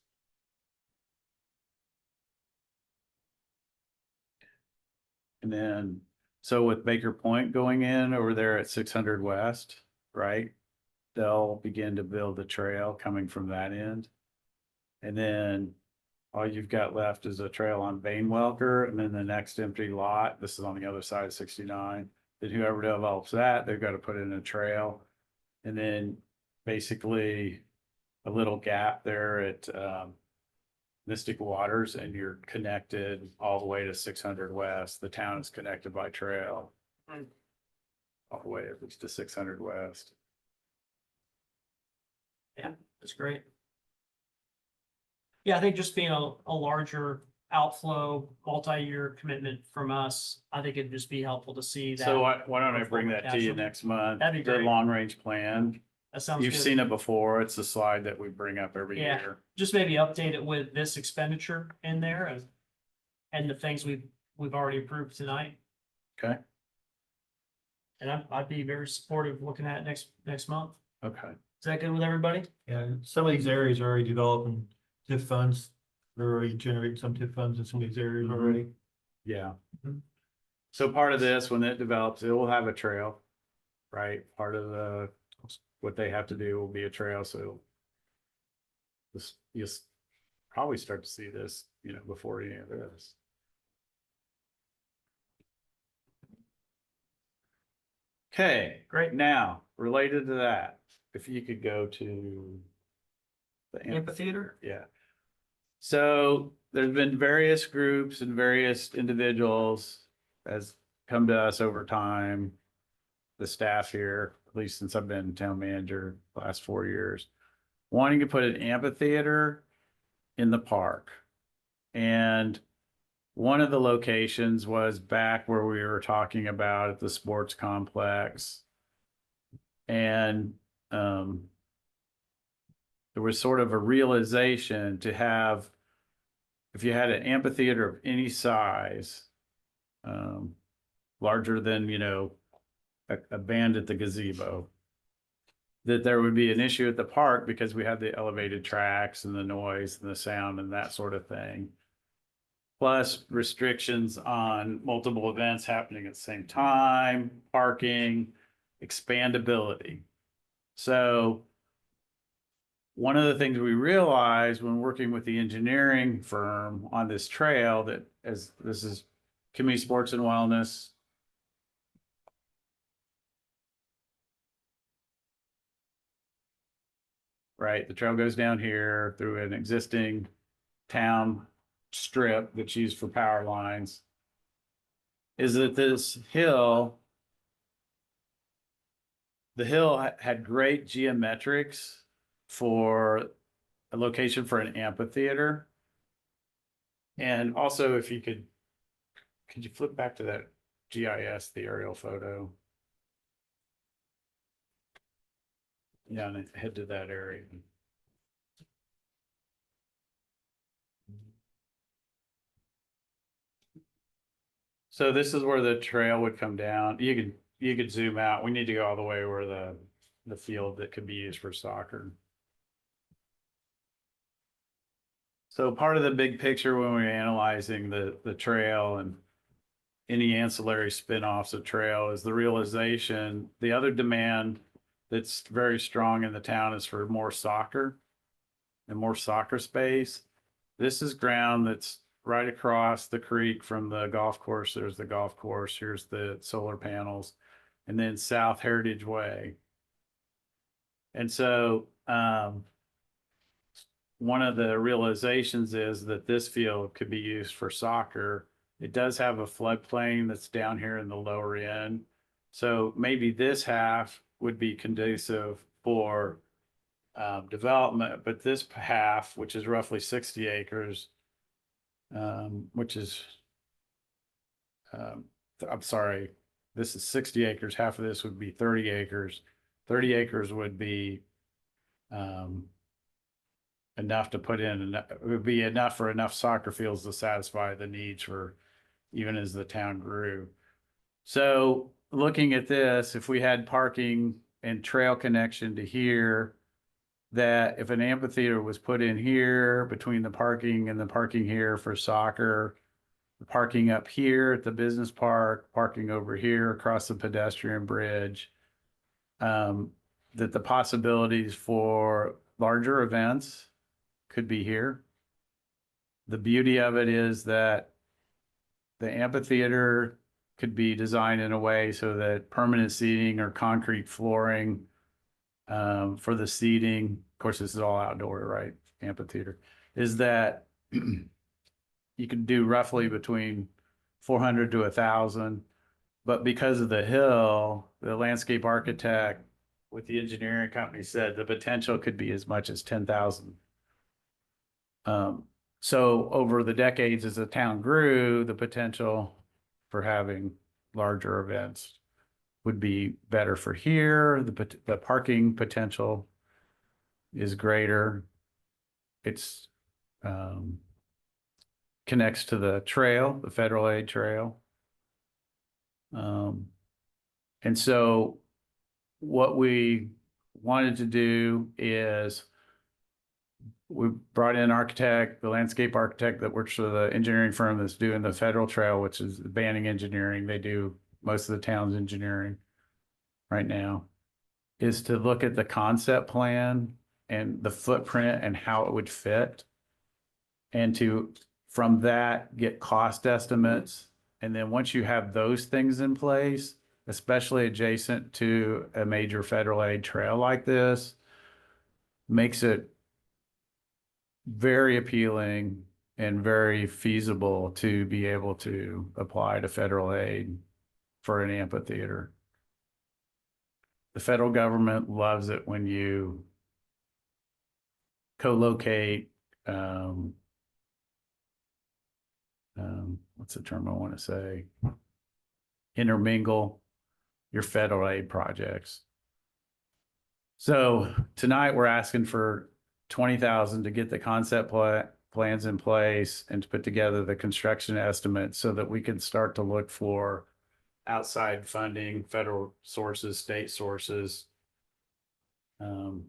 And then, so with Baker Point going in over there at 600 West, right? They'll begin to build the trail coming from that end. And then all you've got left is a trail on Vane Welker, and then the next empty lot, this is on the other side of 69. Then whoever develops that, they've got to put in a trail. And then basically a little gap there at Mystic Waters, and you're connected all the way to 600 West. The town is connected by trail. Mm. All the way at least to 600 West. that's great. Yeah, I think just being a larger outflow, multi-year commitment from us, I think it'd just be helpful to see that. So why don't I bring that to you Absolutely. next month? That'd be The great. long range plan. That sounds You've good. seen it before. It's a slide that we bring up every Yeah. year. Just maybe update it with this expenditure in there and the things we've already approved tonight. Okay, And I'd be very supportive of looking at it next month. okay. Is that good with everybody? Yeah, some of these areas are already developing TIF funds. They're already generating some TIF funds in some of these areas Mhm. already. Yeah. Mhm. So part of this, when it develops, it will have a trail, right? Part of what they have to do will be a trail, so you'll probably start to see this, before any of this. Okay, Great. now, related to that, if you could go to the Amphitheater? yeah. So there's been various groups and various individuals has come to us over time. The staff here, at least since I've been town manager the last 4 years, wanting to put an amphitheater in the park. And one of the locations was back where we were talking about at the sports complex. And there was sort of a realization to have, if you had an amphitheater of any size, larger than, a band at the gazebo, that there would be an issue at the park because we had the elevated tracks and the noise and the sound and that sort of thing. Plus restrictions on multiple events happening at the same time, parking, expandability. So one of the things we realized when working with the engineering firm on this trail, that as this is community sports and wellness, right? The trail goes down here through an existing town strip that's used for power lines. Is that this hill, the hill had great geometrics for a location for an amphitheater. And also, if you could you flip back to that GIS, the aerial photo? Yeah, and head to that area. So this is where the trail would come down. You could zoom out. We need to go all the way where the field that could be used for soccer. So part of the big picture when we're analyzing the trail and any ancillary spin-offs of trail is the realization, the other demand that's very strong in the town is for more soccer and more soccer space. This is ground that's right across the creek from the golf course. There's the golf course. Here's the solar panels, and then South Heritage Way. And so one of the realizations is that this field could be used for soccer. It does have a floodplain that's down here in the lower end. So maybe this half would be conducive for development, but this half, which is roughly 60 acres, which is, I'm sorry, this is 60 acres. Half of this would be 30 acres. 30 acres would be enough to put in, it would be enough for enough soccer fields to satisfy the needs for even as the town grew. So looking at this, if we had parking and trail connection to here, that if an amphitheater was put in here between the parking and the parking here for soccer, the parking up here at the business park, parking over here across the pedestrian bridge, that the possibilities for larger events could be here. The beauty of it is that the amphitheater could be designed in a way so that permanent seating or concrete flooring for the seating, of course, this is all outdoor, right? Amphitheater, is that you can do roughly between 400 to 1,000, but because of the hill, the landscape architect with the engineering company said the potential could be as much as 10,000. So over the decades as the town grew, the potential for having larger events would be better for here. The parking potential is greater. It's connects to the trail, the federal aid trail. And so what we wanted to do is we brought in an architect, the landscape architect that works for the engineering firm that's doing the federal trail, which is Banning Engineering. They do most of the town's engineering right now, is to look at the concept plan and the footprint and how it would fit. And to, from that, get cost estimates. And then once you have those things in place, especially adjacent to a major federal aid trail like this, makes it very appealing and very feasible to be able to apply to federal aid for an amphitheater. The federal government loves it when you co-locate, what's the term I want to say? Intermingle your federal aid projects. So tonight we're asking for 20,000 to get the concept plans in place and to put together the construction estimate so that we can start to look for outside funding, federal sources, state sources. To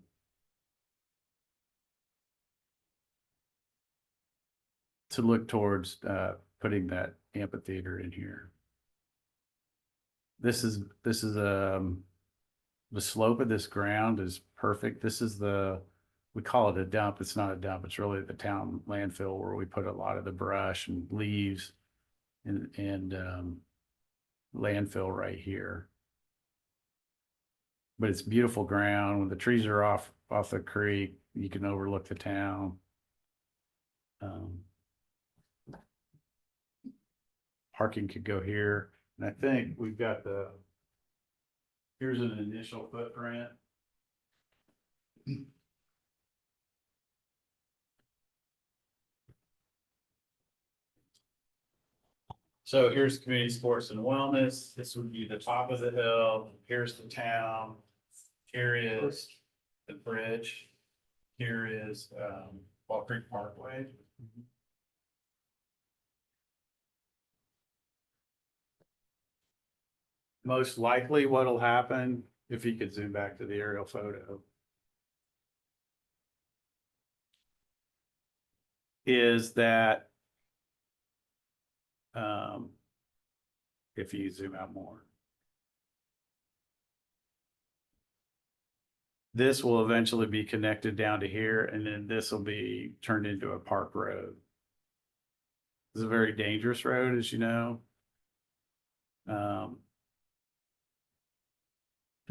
look towards putting that amphitheater in here. This is the slope of this ground is perfect. This is we call it a dump. It's not a dump. It's really the town landfill where we put a lot of the brush and leaves and landfill right here. But it's beautiful ground. When the trees are off the creek, you can overlook the town. Parking could go here. And I think we've got here's an initial footprint. So here's community sports and wellness. This would be the top of the hill. Here's the town. Here is the bridge. Here is Ball Creek Parkway. Most likely what'll happen, if you could zoom back to the aerial photo, is that if you zoom out more, this will eventually be connected down to here, and then this will be turned into a park road. This is a very dangerous road, as you know.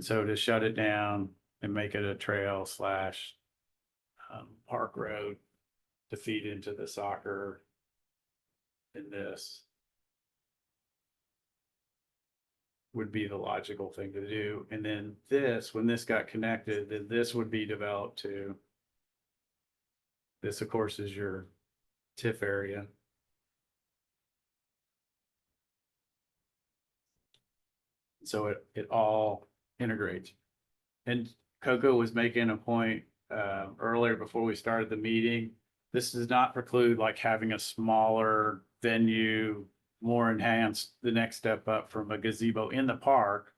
So to shut it down and make it a trail slash park road to feed into the soccer in this. would be the logical thing to do. And then this, when this got connected, then this would be developed too. This, of course, is your TIF area. So it all integrates. And Coco was making a point earlier before we started the meeting. This does not preclude like having a smaller venue, more enhanced, the next step up from a gazebo in the park.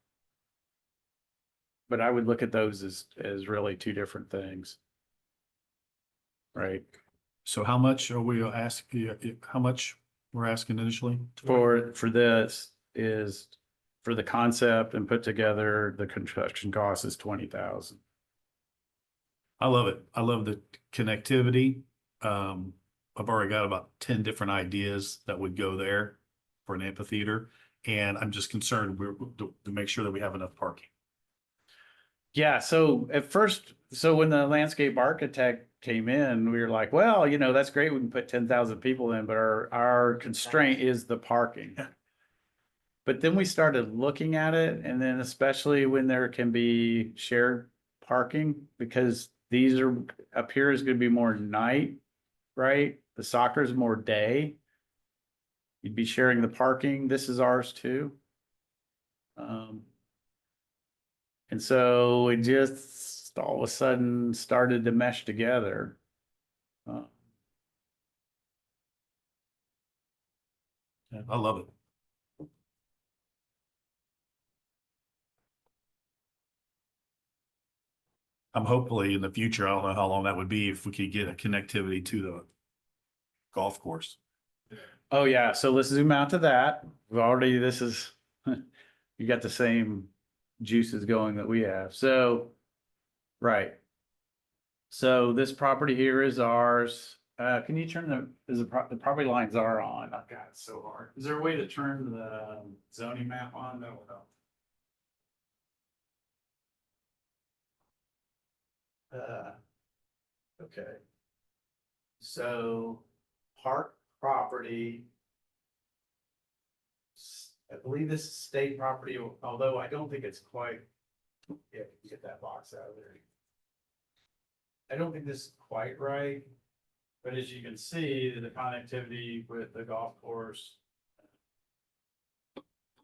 But I would look at those as really two different things. Right? So how much are we asking, how much we're asking initially? For this is for the concept and put together, the construction cost is 20,000. I love it. I love the connectivity. I've already got about 10 different ideas that would go there for an amphitheater. And I'm just concerned to make sure that we have enough parking. Yeah, so at first, so when the landscape architect came in, we were like, well, you know, that's great, we can put 10,000 people in, but our constraint is the parking. But then we started looking at it, and then especially when there can be shared parking, because these are up here is gonna be more night, right? The soccer is more day. You'd be sharing the parking, this is ours too. And so it just all of a sudden started to mesh together. Yeah, I love it. I'm hopefully in the future, I don't know how long that would be, if we could get a connectivity to the golf course. Oh yeah, so let's zoom out to that. We've already, this is, you got the same juices going that we have. So, right. So this property here is ours. Can you turn the property lines are on? Oh God, it's so hard. Is there a way to turn the zoning map on? No. Okay. So park property. I believe this is state property, although I don't think it's quite, yeah, get that box out of there. I don't think this is quite right, but as you can see, the connectivity with the golf course,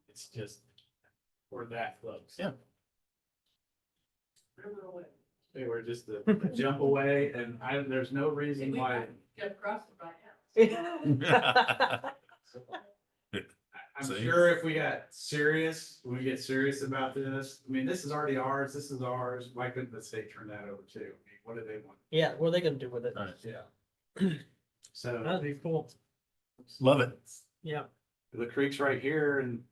it's just, we're that close. Yeah. They were just a jump away, and there's no reason why. Get across the house. I'm See? sure if we got serious, we get serious about this. I mean, this is already ours. This is ours. Why couldn't the state turn that over too? I mean, what do they want? Yeah, what are they gonna do with it? Yeah. So That'd be cool. Love it. Yeah. the creek's right here, and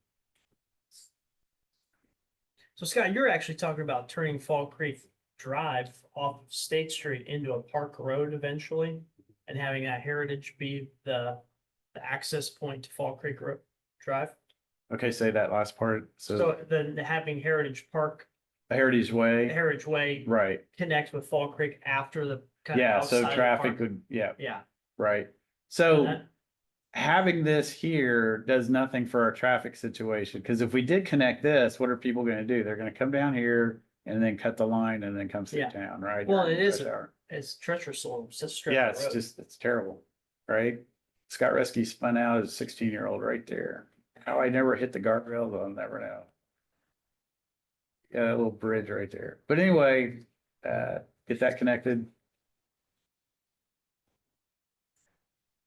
So Scott, you're actually talking about turning Fall Creek Drive off State Street into a park road eventually, and having that heritage be the access point to Fall Creek Drive. okay, say that last part. So So then having Heritage Park, Heritage Way, Heritage Way right? connect with Fall Creek after the kind of Yeah, outside so of the traffic park. would, yeah, Yeah. right. So That- having this here does nothing for our traffic situation, because if we did connect this, what are people gonna do? They're gonna come down here and then cut the line and then come through Yeah. town, right? Well, during it is, rush hour. it's treacherous, little stretch Yeah, of it's road. just, it's terrible, right? Scott Resky spun out as a 16-year-old right there. How I never hit the guardrail, I'll never know. Yeah, a little bridge right there. But anyway, get that connected.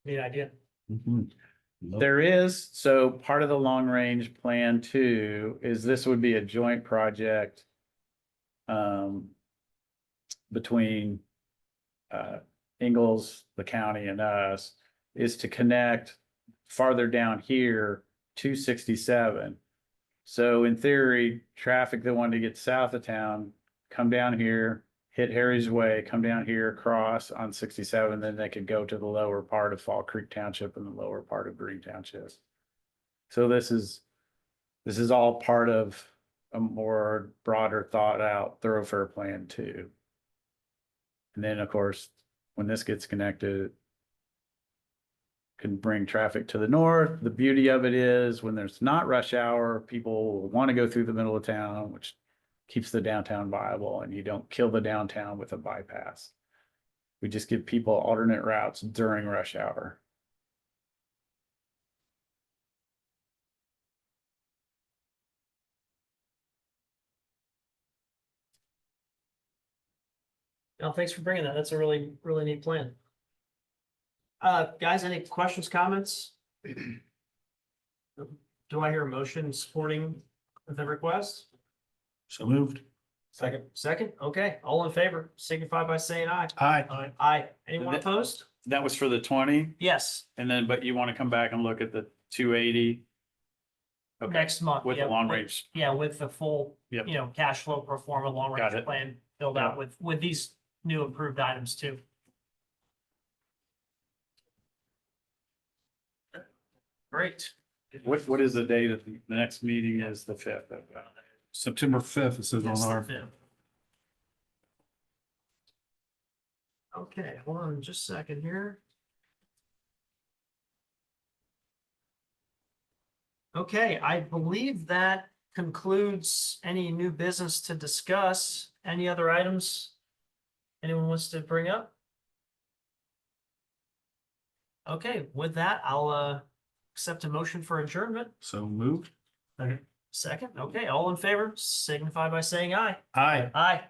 Neat idea. There is, so part of the long range plan too, is this would be a joint project. Between Ingalls, the county and us, is to connect farther down here to 67. So in theory, traffic that wanted to get south of town, come down here, hit Harry's Way, come down here, cross on 67, then they could go to the lower part of Fall Creek Township and the lower part of Green Township. So this is all part of a more broader thought out thoroughfare plan too. And then, of course, when this gets connected, can bring traffic to the north. The beauty of it is when there's not rush hour, people want to go through the middle of town, which keeps the downtown viable, and you don't kill the downtown with a bypass. We just give people alternate routes during rush hour. No, thanks for bringing that. That's a really, really neat plan. Guys, any questions, comments? Do I hear a motion supporting the request? So moved. Second, okay, all in favor, signify by saying aye. Aye. Aye. Anyone That- opposed? That was for the 20, Yes, and then, but you want to come back and look at the 280? Okay, next month. with the yeah, long with- range. Yeah, with the full, Yep. cash flow pro forma long Got range it. plan filled out with these new approved items too. Great. What is the date of the next meeting is the 5th of September 5th, it says on Yes, our. the fifth. Okay, hold on just a second here. Okay, I believe that concludes any new business to discuss. Any other items anyone wants to bring up? Okay, with that, I'll accept a motion for adjournment. So moved. Second, okay, all in favor, signify by saying aye. Aye. Aye.